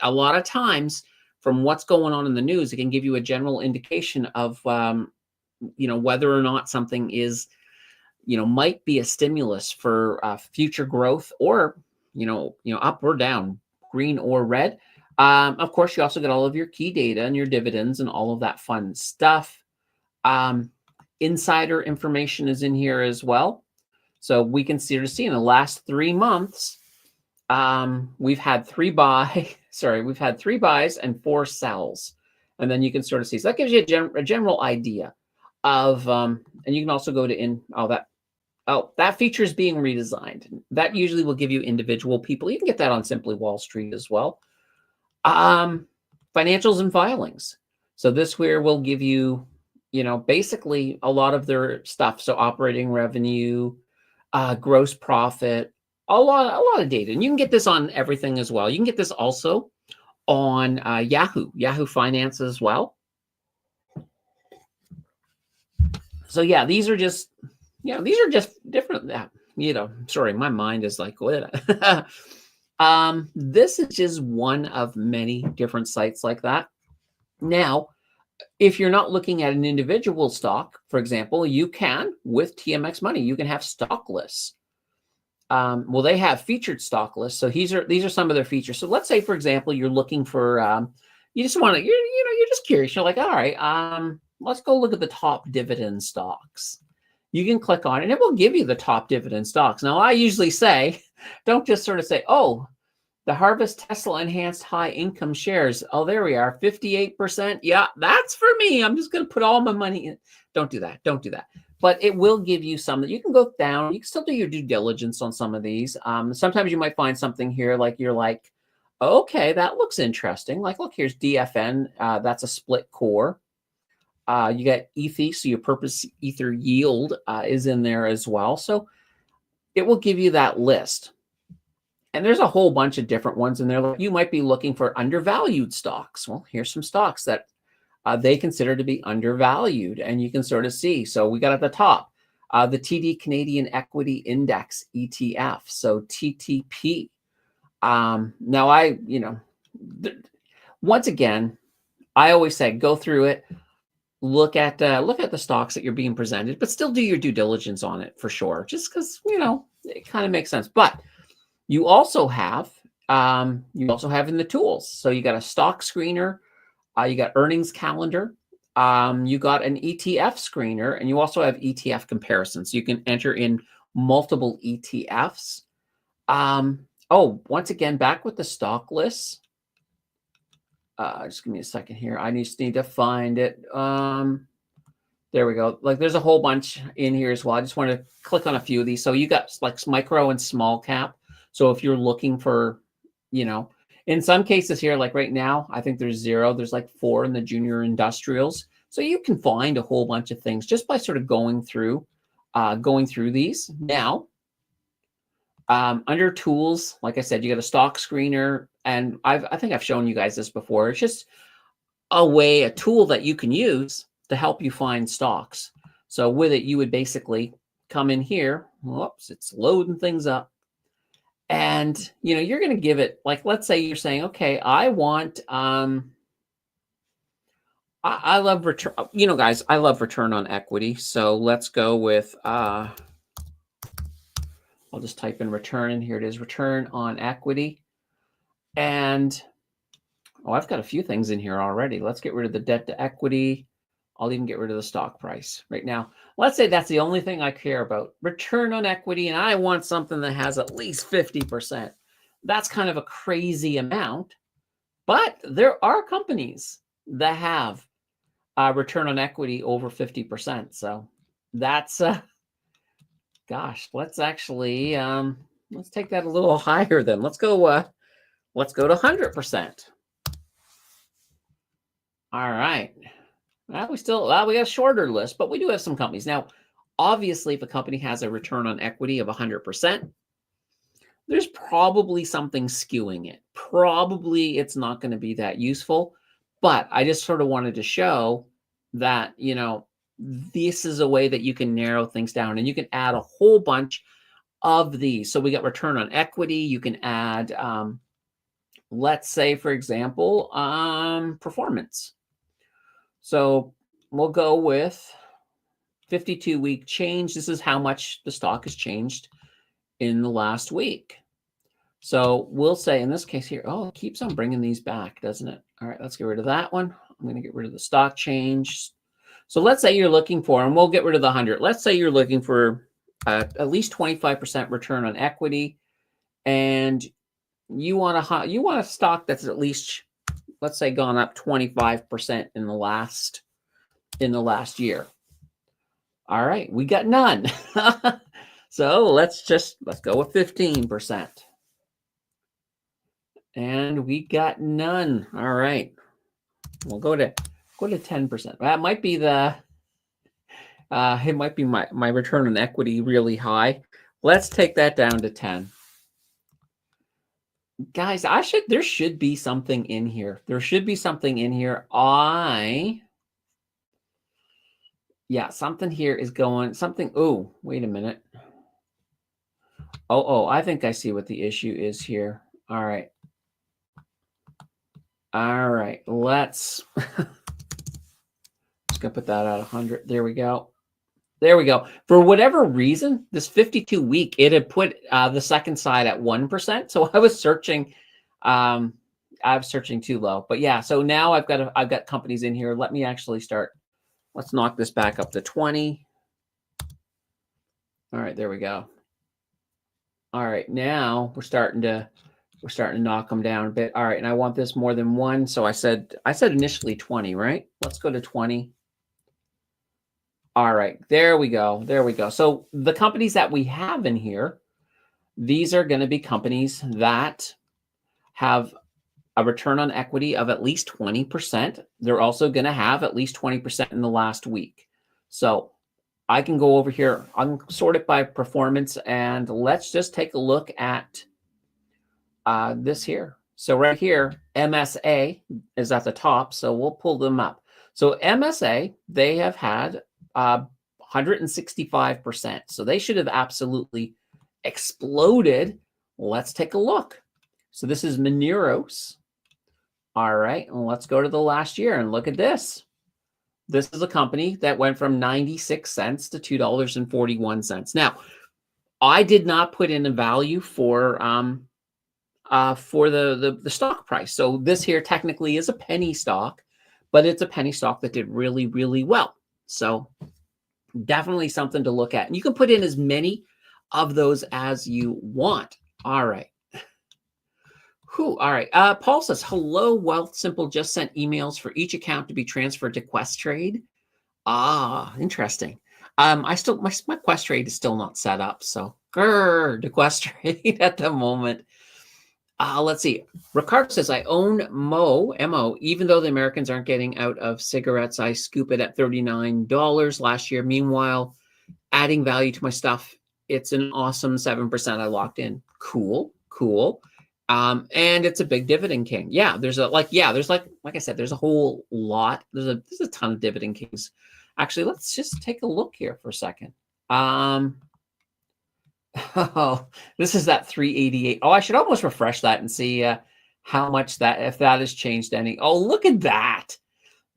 a lot of times from what's going on in the news, it can give you a general indication of, whether or not something is, might be a stimulus for future growth, or, up or down, green or red. Of course, you also get all of your key data and your dividends and all of that fun stuff. Insider information is in here as well. So we can see in the last 3 months, we've had 3 buys and 4 sells. And then you can sort of see. So that gives you a general idea of, and you can also go to that feature is being redesigned. That usually will give you individual people. You can get that on Simply Wall Street as well. Financials and filings. So this where will give you, basically a lot of their stuff. So operating revenue, gross profit, a lot of data. And you can get this on everything as well. You can get this also on Yahoo Finance as well. So yeah, these are just different. Sorry, my mind is like, what? This is just one of many different sites like that. Now, if you're not looking at an individual stock, for example, you can, with TMX Money, you can have stock lists. Well, they have featured stock lists. So these are some of their features. So let's say, for example, you're looking for, you just want to, you're just curious. You're like, all right, let's go look at the top dividend stocks. You can click on it and it will give you the top dividend stocks. Now, I usually say, don't just sort of say, oh, the Harvest Tesla Enhanced High Income Shares. Oh, there we are, 58%. Yeah, that's for me. I'm just going to put all my money in. Don't do that. Don't do that. But it will give you some that you can go down. You can still do your due diligence on some of these. Sometimes you might find something here like you're like, okay, that looks interesting. Like, look, here's DFN. That's a split core. You got ETH, so your purpose Ether yield is in there as well. So it will give you that list. And there's a whole bunch of different ones in there. Like you might be looking for undervalued stocks. Well, here's some stocks that they consider to be undervalued, and you can sort of see. So we got at the top, the TD Canadian Equity Index ETF, so TTP. Now once again, I always say go through it, look at the stocks that you're being presented, but still do your due diligence on it for sure, just because it kind of makes sense. But you also have in the tools. So you got a stock screener, you got earnings calendar, you got an ETF screener, and you also have ETF comparisons. So you can enter in multiple ETFs. Once again, back with the stock lists. Just give me a second here. I just need to find it. There we go. Like there's a whole bunch in here as well. I just want to click on a few of these. So you got like micro and small cap. So if you're looking for, in some cases here, like right now, I think there's 0. There's like 4 in the junior industrials. So you can find a whole bunch of things just by sort of going through these. Now, under tools, like I said, you got a stock screener, and I think I've shown you guys this before. It's just a tool that you can use to help you find stocks. So with it, you would basically come in here. Whoops, it's loading things up. And, you're going to give it, like, let's say you're saying, okay, I want, I love return, guys, I love return on equity. So let's go with, I'll just type in return, and here it is, return on equity. And, I've got a few things in here already. Let's get rid of the debt to equity. I'll even get rid of the stock price right now. Let's say that's the only thing I care about, return on equity, and I want something that has at least 50%. That's kind of a crazy amount, but there are companies that have return on equity over 50%. So that's, gosh, let's actually, let's take that a little higher then. Let's go to 100%. All right. Well, we got a shorter list, but we do have some companies. Now, obviously, if a company has a return on equity of 100%, there's probably something skewing it. Probably it's not going to be that useful, but I just sort of wanted to show that, this is a way that you can narrow things down, and you can add a whole bunch of these. So we got return on equity. You can add, let's say, for example, performance. So we'll go with 52-week change. This is how much the stock has changed in the last week. So we'll say in this case here, oh, it keeps on bringing these back, doesn't it? All right, let's get rid of that one. I'm going to get rid of the stock change. So let's say you're looking for, and we'll get rid of the 100. Let's say you're looking for at least 25% return on equity, and you want a stock that's at least, let's say, gone up 25% in the last year. All right, we got none. So let's go with 15%. And we got none. All right. We'll go to 10%. That might be it might be my return on equity really high. Let's take that down to 10. Guys, there should be something in here. There should be something in here. Something here is going, oh, wait a minute. Oh, I think I see what the issue is here. All right. Let's just gonna put that at 100. There we go. For whatever reason, this 52-week, it had put the second side at 1%. So I was searching too low. But yeah, so now I've got companies in here. Let me actually start. Let's knock this back up to 20. All right, there we go. All right, now we're starting to knock them down a bit. All right, and I want this more than 1. So I said initially 20, right? Let's go to 20. All right, there we go. So the companies that we have in here, these are going to be companies that have a return on equity of at least 20%. They're also going to have at least 20% in the last week. So I can go over here. I can sort it by performance, and let's just take a look at this here. So right here, MSA is at the top. So we'll pull them up. So MSA, they have had 165%. So they should have absolutely exploded. Let's take a look. So this is Mineros. All right, and let's go to the last year and look at this. This is a company that went from 96 cents to $2.41. Now, I did not put in a value for the stock price. So this here technically is a penny stock, but it's a penny stock that did really, really well. So definitely something to look at. And you can put in as many of those as you want. All right. All right. Paul says, hello, Wealth Simple just sent emails for each account to be transferred to Questrade. Interesting. My Questrade is still not set up. So to Questrade at the moment. Let's see. Ricardo says, I own MO, even though the Americans aren't getting out of cigarettes. I scoop it at $39 last year. Meanwhile, adding value to my stuff, it's an awesome 7% I locked in. Cool. And it's a big dividend king. Yeah, there's like I said, there's a whole lot. There's a ton of dividend kings. Actually, let's just take a look here for a second. This is that 388. I should almost refresh that and see how much if that has changed any. Oh, look at that.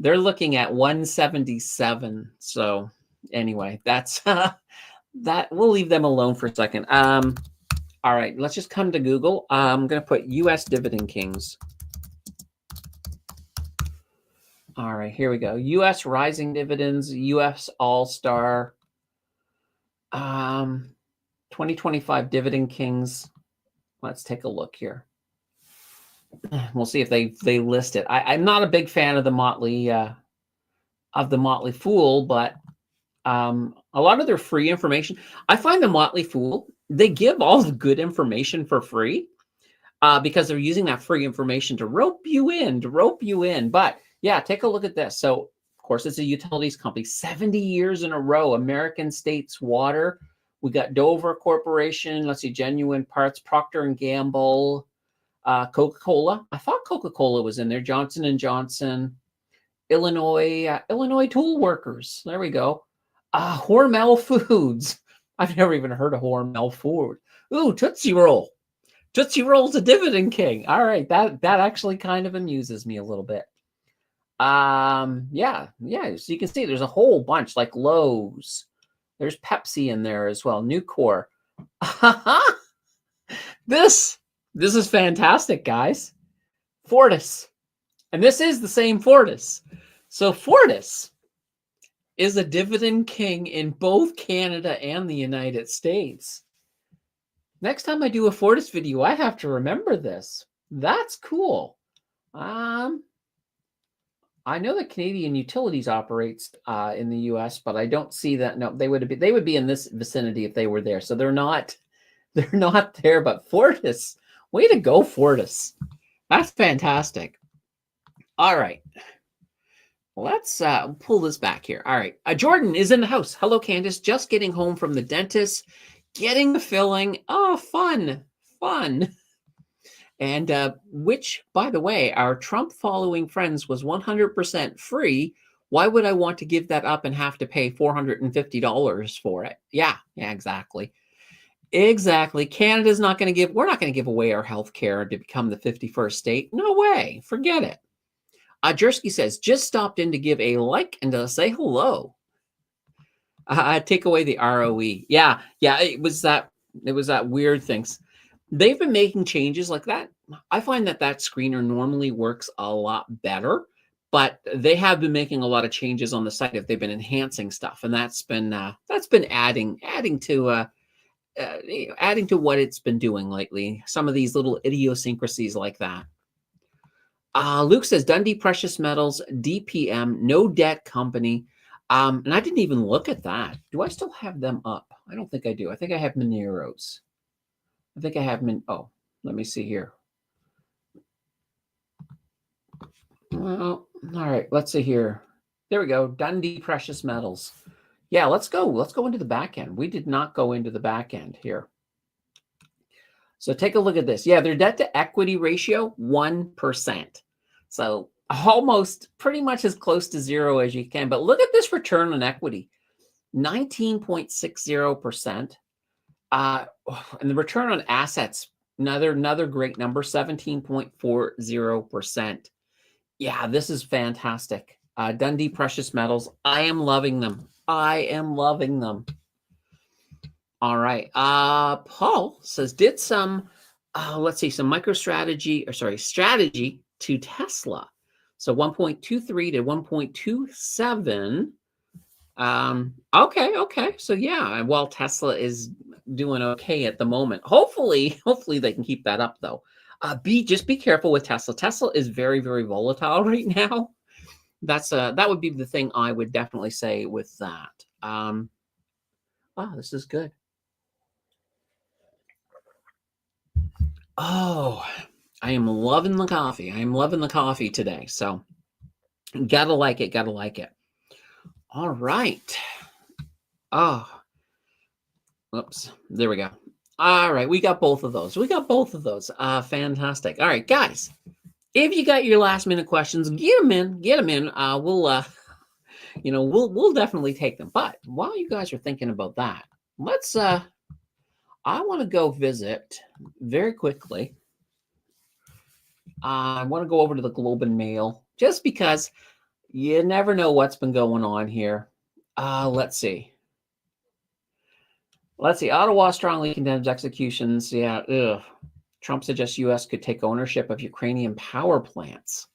They're looking at 177. So anyway, that's that. We'll leave them alone for a second. All right, let's just come to Google. I'm going to put U.S. Dividend Kings. All right, here we go. U.S. Rising Dividends, U.S. All-Star, 2025 Dividend Kings. Let's take a look here. We'll see if they list it. I'm not a big fan of the Motley Fool, but a lot of their free information. I find the Motley Fool, they give all the good information for free because they're using that free information to rope you in. But Yeah, take a look at this. So, of course, it's a utilities company. 70 years in a row, American States Water. We got Dover Corporation. Let's see, Genuine Parts, Procter and Gamble, Coca-Cola. I thought Coca-Cola was in there. Johnson and Johnson, Illinois Tool Workers. There we go. Hormel Foods. I've never even heard of Hormel Food. Ooh, Tootsie Roll. Tootsie Roll's a dividend king. All right, that actually kind of amuses me a little bit. Yeah. So you can see there's a whole bunch, like Lowe's. There's Pepsi in there as well. Nucor. This is fantastic, guys. Fortis. And this is the same Fortis. So Fortis is a dividend king in both Canada and the United States. Next time I do a Fortis video, I have to remember this. That's cool. I know that Canadian Utilities operates in the U.S., but I don't see that. No, they would be in this vicinity if they were there. So they're not there. But Fortis, way to go, Fortis. That's fantastic. All right, let's pull this back here. All right, Jordan is in the house. Hello, Candace. Just getting home from the dentist, getting the filling. Oh, fun. And which, by the way, our Trump following friends was 100% free. Why would I want to give that up and have to pay $450 for it? Yeah, exactly. Canada's not going to give, we're not going to give away our health care to become the 51st state. No way. Forget it. Jersky says, just stopped in to give a like and to say hello. Take away the ROE. Yeah, it was that weird things. They've been making changes like that. I find that screener normally works a lot better, but they have been making a lot of changes on the site. If they've been enhancing stuff, and that's been adding to what it's been doing lately. Some of these little idiosyncrasies like that. Luke says Dundee Precious Metals, DPM, no debt company. And I didn't even look at that. Do I still have them up? I don't think I do. I think I have Mineros. I think I have oh, let me see here. Well, all right, let's see here. There we go. Dundee Precious Metals. Yeah, let's go. Let's go into the back end. We did not go into the back end here. So take a look at this. Yeah, their debt to equity ratio, 1%. So almost pretty much as close to zero as you can. But look at this return on equity, 19.60%. And the return on assets, another great number, 17.40%. Yeah, this is fantastic. Dundee Precious Metals, I am loving them. All right. Paul says, did some, let's see, some strategy to Tesla. So 1.23 to 1.27. Okay. So yeah, while Tesla is doing okay at the moment, hopefully they can keep that up though. Just be careful with Tesla. Tesla is very, very volatile right now. That would be the thing I would definitely say with that. Wow, this is good. Oh, I am loving the coffee. I am loving the coffee today. So gotta like it. All right. Oh, oops. There we go. All right. We got both of those. Fantastic. All right, guys. If you got your last minute questions, get them in. We'll definitely take them. But while you guys are thinking about that, I want to go visit very quickly. I want to go over to the Globe and Mail just because you never know what's been going on here. Let's see. Ottawa strongly condemns executions. Yeah. Trump suggests U.S. could take ownership of Ukrainian power plants.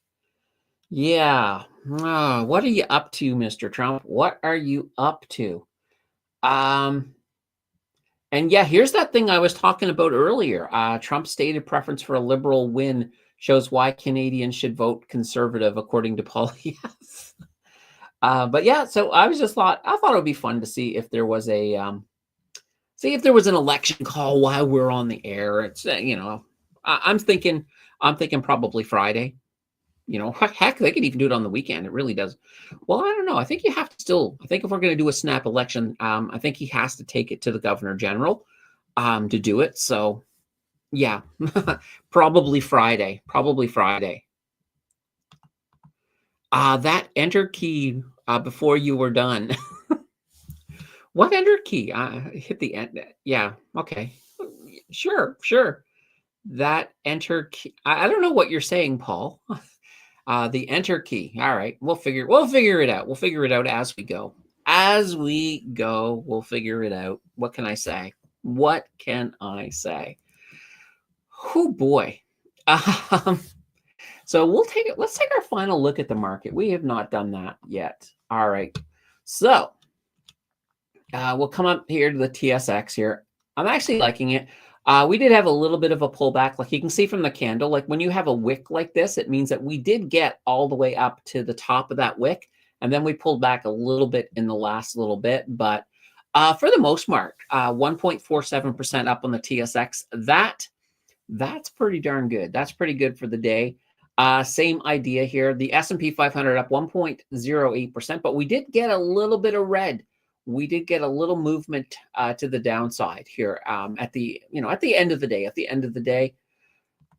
Yeah. What are you up to, Mr. Trump? What are you up to? And yeah, here's that thing I was talking about earlier. Trump's stated preference for a liberal win shows why Canadians should vote conservative, according to Polyev. But yeah, so I thought it would be fun to see if there was an election call while we're on the air. It's I'm thinking probably Friday. You know, heck, they could even do it on the weekend. It really does. Well, I don't know. I think you have to still, I think if we're going to do a snap election, I think he has to take it to the governor general to do it. So yeah, probably Friday, probably Friday. That enter key before you were done. What enter key? Hit the end. Yeah. Okay. Sure. Sure. That enter key. I don't know what you're saying, Paul. The enter key. All right. We'll figure it out. We'll figure it out as we go. As we go, we'll figure it out. What can I say? What can I say? Oh boy. So we'll take it. Let's take our final look at the market. We have not done that yet. All right. So we'll come up here to the TSX here. I'm actually liking it. We did have a little bit of a pullback. Like you can see from the candle, like when you have a wick like this, it means that we did get all the way up to the top of that wick. And then we pulled back a little bit in the last little bit. But for the most part, 1.47% up on the TSX. That's pretty darn good. That's pretty good for the day. Same idea here. The S&P 500 up 1.08%, but we did get a little bit of red. We did get a little movement to the downside here at the end of the day. At the end of the day,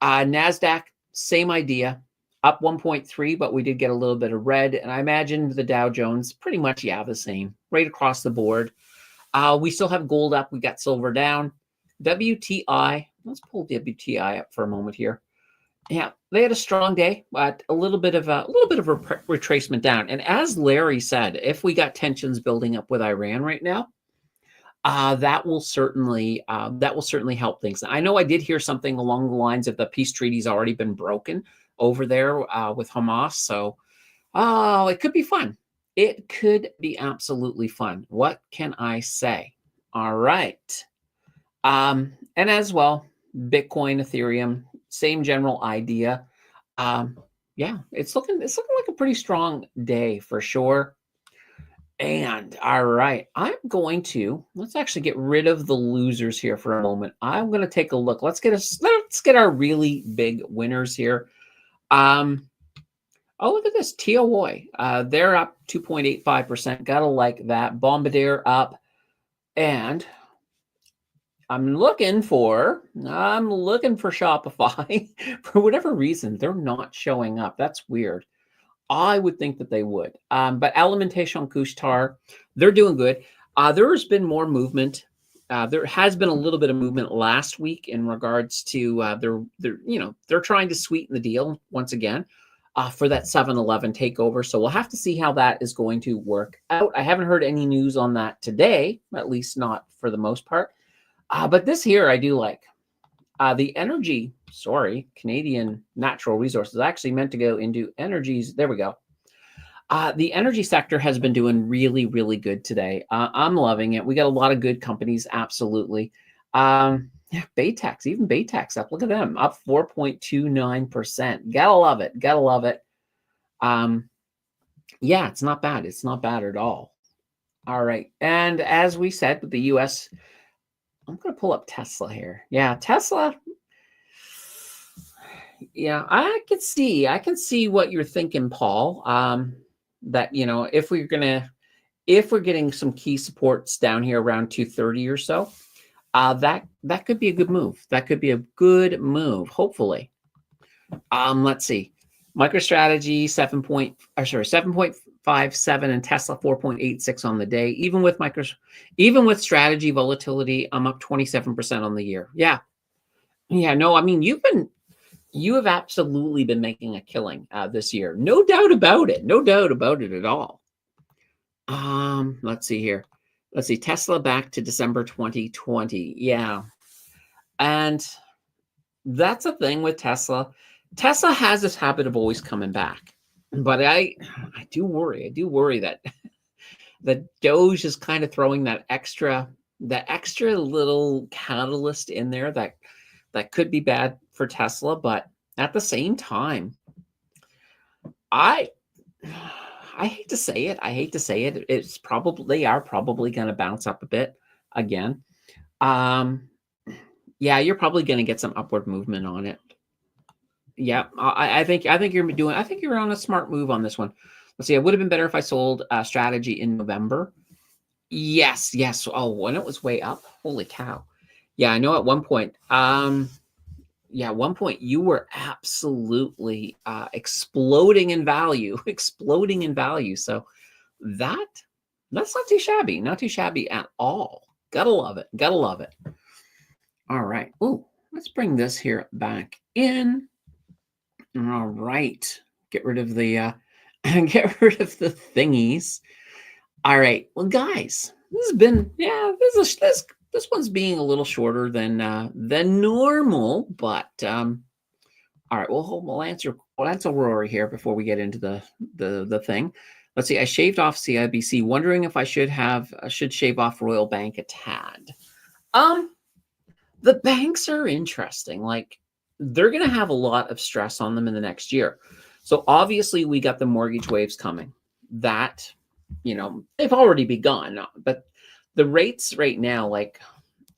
Nasdaq, same idea, up 1.3, but we did get a little bit of red. And I imagine the Dow Jones pretty much the same, right across the board. We still have gold up. We got silver down. WTI. Let's pull WTI up for a moment here. Yeah, they had a strong day, but a little bit of a retracement down. And as Larry said, if we got tensions building up with Iran right now, that will certainly help things. I know I did hear something along the lines of the peace treaty's already been broken over there with Hamas. So, it could be fun. It could be absolutely fun. What can I say? All right. And as well, Bitcoin, Ethereum, same general idea. Yeah, it's looking like a pretty strong day for sure. And all right, let's actually get rid of the losers here for a moment. I'm going to take a look. Let's get our really big winners here. Oh, look at this, TOY. They're up 2.85%. Gotta like that. Bombardier up, and I'm looking for Shopify. For whatever reason, they're not showing up. That's weird. I would think that they would. But Alimentation Couche-Tard, they're doing good. There's been more movement. There has been a little bit of movement last week in regards to they're trying to sweeten the deal once again for that 7-Eleven takeover. So we'll have to see how that is going to work out. I haven't heard any news on that today, at least not for the most part. But this here I do like. The Canadian natural resources actually meant to go into energies. There we go. The energy sector has been doing really, really good today. I'm loving it. We got a lot of good companies. Absolutely. Yeah, Baytex, even Baytex up. Look at them, up 4.29%. Gotta love it. Gotta love it. Yeah, it's not bad. It's not bad at all. All right. And as we said with the US, I'm going to pull up Tesla here. Yeah, Tesla. Yeah, I can see what you're thinking, Paul. That if we're getting some key supports down here around 230 or so, that could be a good move. That could be a good move, hopefully. Let's see. MicroStrategy 7.57 and Tesla 4.86 on the day. Even with strategy volatility, I'm up 27% on the year. Yeah. No, I mean you have absolutely been making a killing this year. No doubt about it. No doubt about it at all. Let's see here. Let's see. Tesla back to December 2020. Yeah. And that's a thing with Tesla. Tesla has this habit of always coming back. But I do worry. I do worry that the Doge is kind of throwing that extra little catalyst in there that could be bad for Tesla. But at the same time, I hate to say it. It's probably, they are probably going to bounce up a bit again. Yeah, you're probably going to get some upward movement on it. Yeah, I think you're on a smart move on this one. Let's see. It would have been better if I sold strategy in November. Yes, yes. Oh, when it was way up. Holy cow. Yeah, I know at one point. Yeah, at one point you were absolutely exploding in value, exploding in value. So that that's not too shabby, not too shabby at all. Gotta love it. Gotta love it. All right. Ooh, let's bring this here back in. All right. Get rid of the get rid of the thingies. All right. Well, guys, this has been this one's being a little shorter than normal, but all right. We'll answer Rory here before we get into the thing. Let's see. I shaved off CIBC, wondering if I should shave off Royal Bank a tad. The banks are interesting. Like they're going to have a lot of stress on them in the next year. So obviously we got the mortgage waves coming. That, they've already begun, but the rates right now, like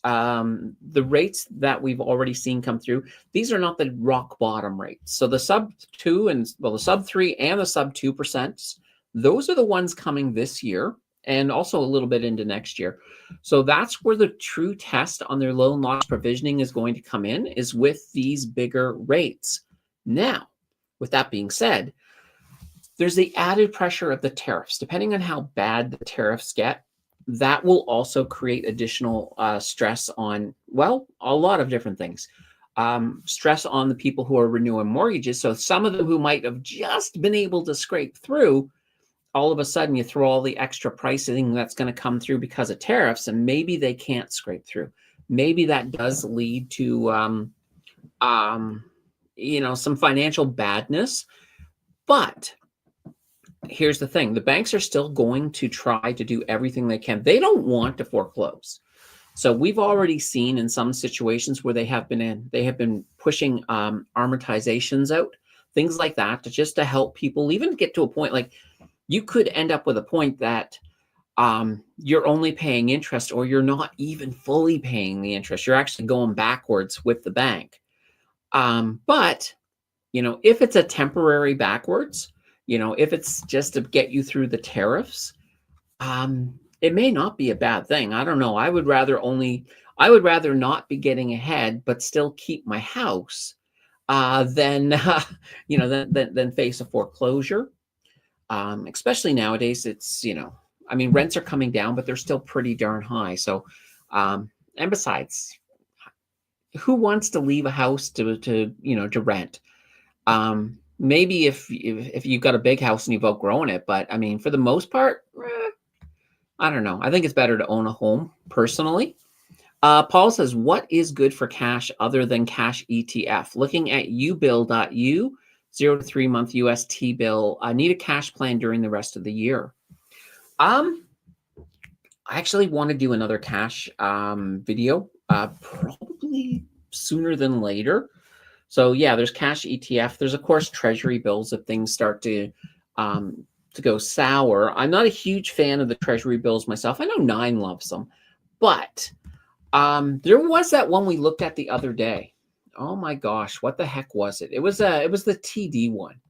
the rates that we've already seen come through, these are not the rock bottom rates. So the sub 2 and the sub 3 and the sub 2%, those are the ones coming this year and also a little bit into next year. So that's where the true test on their loan loss provisioning is going to come in, is with these bigger rates. Now, with that being said, there's the added pressure of the tariffs. Depending on how bad the tariffs get, that will also create additional stress on, well, a lot of different things. Stress on the people who are renewing mortgages. So some of them who might have just been able to scrape through, all of a sudden you throw all the extra pricing that's going to come through because of tariffs, and maybe they can't scrape through. Maybe that does lead to some financial badness. But here's the thing. The banks are still going to try to do everything they can. They don't want to foreclose. So we've already seen in some situations where they have been pushing amortizations out, things like that, just to help people even get to a point. Like you could end up with a point that you're only paying interest, or you're not even fully paying the interest. You're actually going backwards with the bank. But if it's a temporary backwards, if it's just to get you through the tariffs, it may not be a bad thing. I don't know. I would rather not be getting ahead, but still keep my house, than than face a foreclosure. Especially nowadays, it's rents are coming down, but they're still pretty darn high. So, and besides, who wants to leave a house to rent? Maybe if you've got a big house and you've outgrown it, but I mean, for the most part, I don't know. I think it's better to own a home personally. Paul says, what is good for cash other than cash ETF? Looking at ubill.u, 0 to 3 month US T-bill. I need a cash plan during the rest of the year. I actually want to do another cash video, probably sooner than later. So yeah, there's cash ETF. There's of course treasury bills if things start to go sour. I'm not a huge fan of the treasury bills myself. I know Nine loves them, but there was that one we looked at the other day. Oh my gosh, what the heck was it? It was the TD one.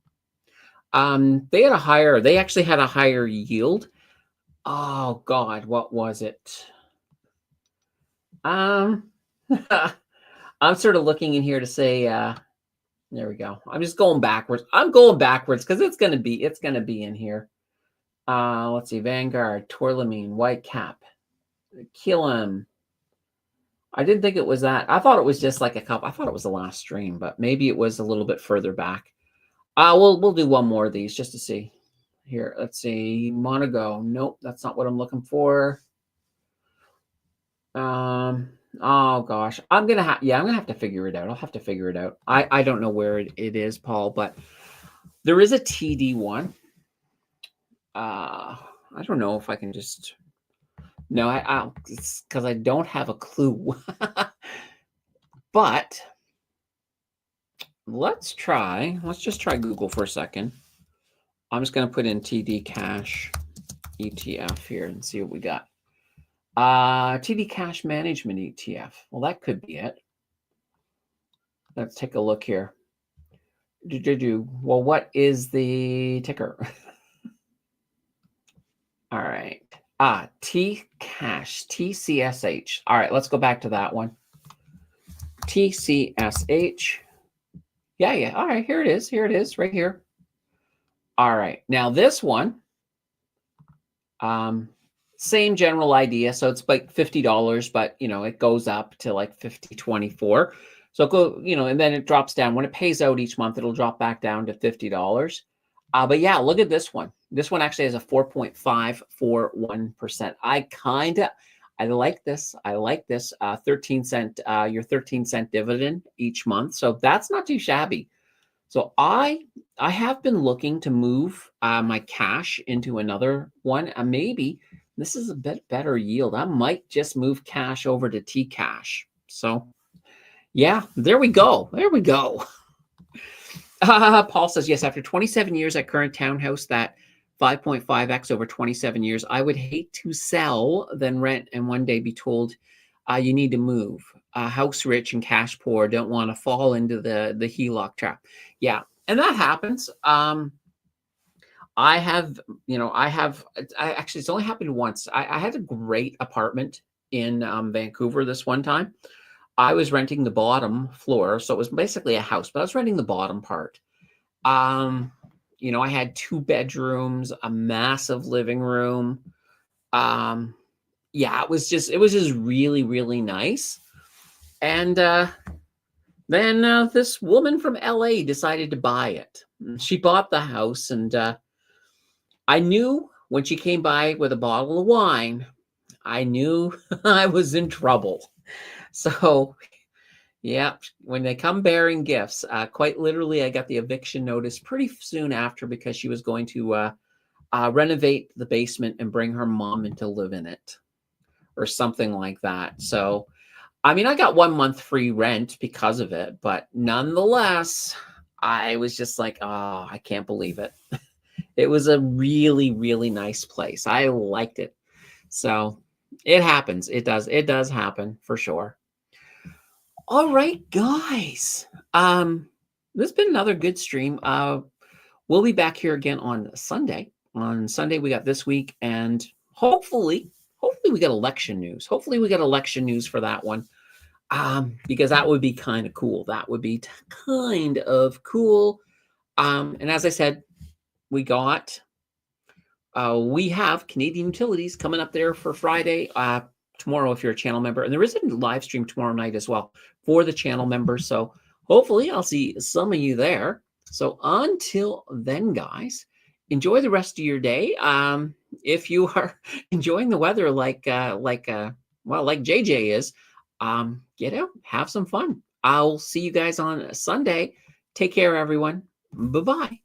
They actually had a higher yield. Oh God, what was it? I'm sort of looking in here to say, there we go. I'm just going backwards. I'm going backwards because it's gonna be in here. Let's see, Vanguard, Tourmaline, Whitecap, Killam. I didn't think it was that. I thought it was just like a couple. I thought it was the last stream, but maybe it was a little bit further back. We'll do one more of these just to see. Here, let's see. Monago. Nope, that's not what I'm looking for. Oh gosh, I'm gonna have to figure it out. I'll have to figure it out. I don't know where it is, Paul, but there is a TD one. I don't know if I can just. No, it's because I don't have a clue. But let's just try Google for a second. I'm just going to put in TD Cash ETF here and see what we got. TD Cash Management ETF. Well, that could be it. Let's take a look here. Well, what is the ticker? All right. T cash, TCSH. All right, let's go back to that one. TCSH. Yeah. All right, here it is. Here it is, right here. All right. Now this one, same general idea. So it's like $50, but it goes up to like 50.24. So go, and then it drops down. When it pays out each month, it'll drop back down to $50. But yeah, look at this one. This one actually has a 4.541%. I like this. I like this 13 cent, your 13-cent dividend each month. So that's not too shabby. So I have been looking to move my cash into another one. Maybe this is a bit better yield. I might just move cash over to T-Cash. So yeah, there we go. There we go. Paul says, yes, after 27 years at current townhouse, that 5.5x over 27 years, I would hate to sell, then rent, and one day be told you need to move. House rich and cash poor don't want to fall into the HELOC trap. Yeah, and that happens. Actually, it's only happened once. I had a great apartment in Vancouver this one time. I was renting the bottom floor, so it was basically a house, but I was renting the bottom part. I had 2 bedrooms, a massive living room. Yeah, it was just really, really nice. And then this woman from LA decided to buy it. She bought the house, and I knew when she came by with a bottle of wine, I knew I was in trouble. So yeah, when they come bearing gifts, quite literally, I got the eviction notice pretty soon after because she was going to renovate the basement and bring her mom in to live in it or something like that. So, I mean, I got 1 month free rent because of it, but nonetheless, I was just like, oh, I can't believe it. It was a really, really nice place. I liked it. So it happens. It does happen for sure. All right, guys. This has been another good stream. We'll be back here again on Sunday. On Sunday, we got This Week, and hopefully we get election news. Hopefully we get election news for that one. Because that would be kind of cool. That would be kind of cool. And as I said, we have Canadian Utilities coming up there for Friday. Tomorrow if you're a channel member, and there is a live stream tomorrow night as well for the channel members, so hopefully I'll see some of you there. So until then, guys, enjoy the rest of your day. If you are enjoying the weather like JJ is, get out, have some fun. I'll see you guys on Sunday. Take care, everyone. Bye-bye.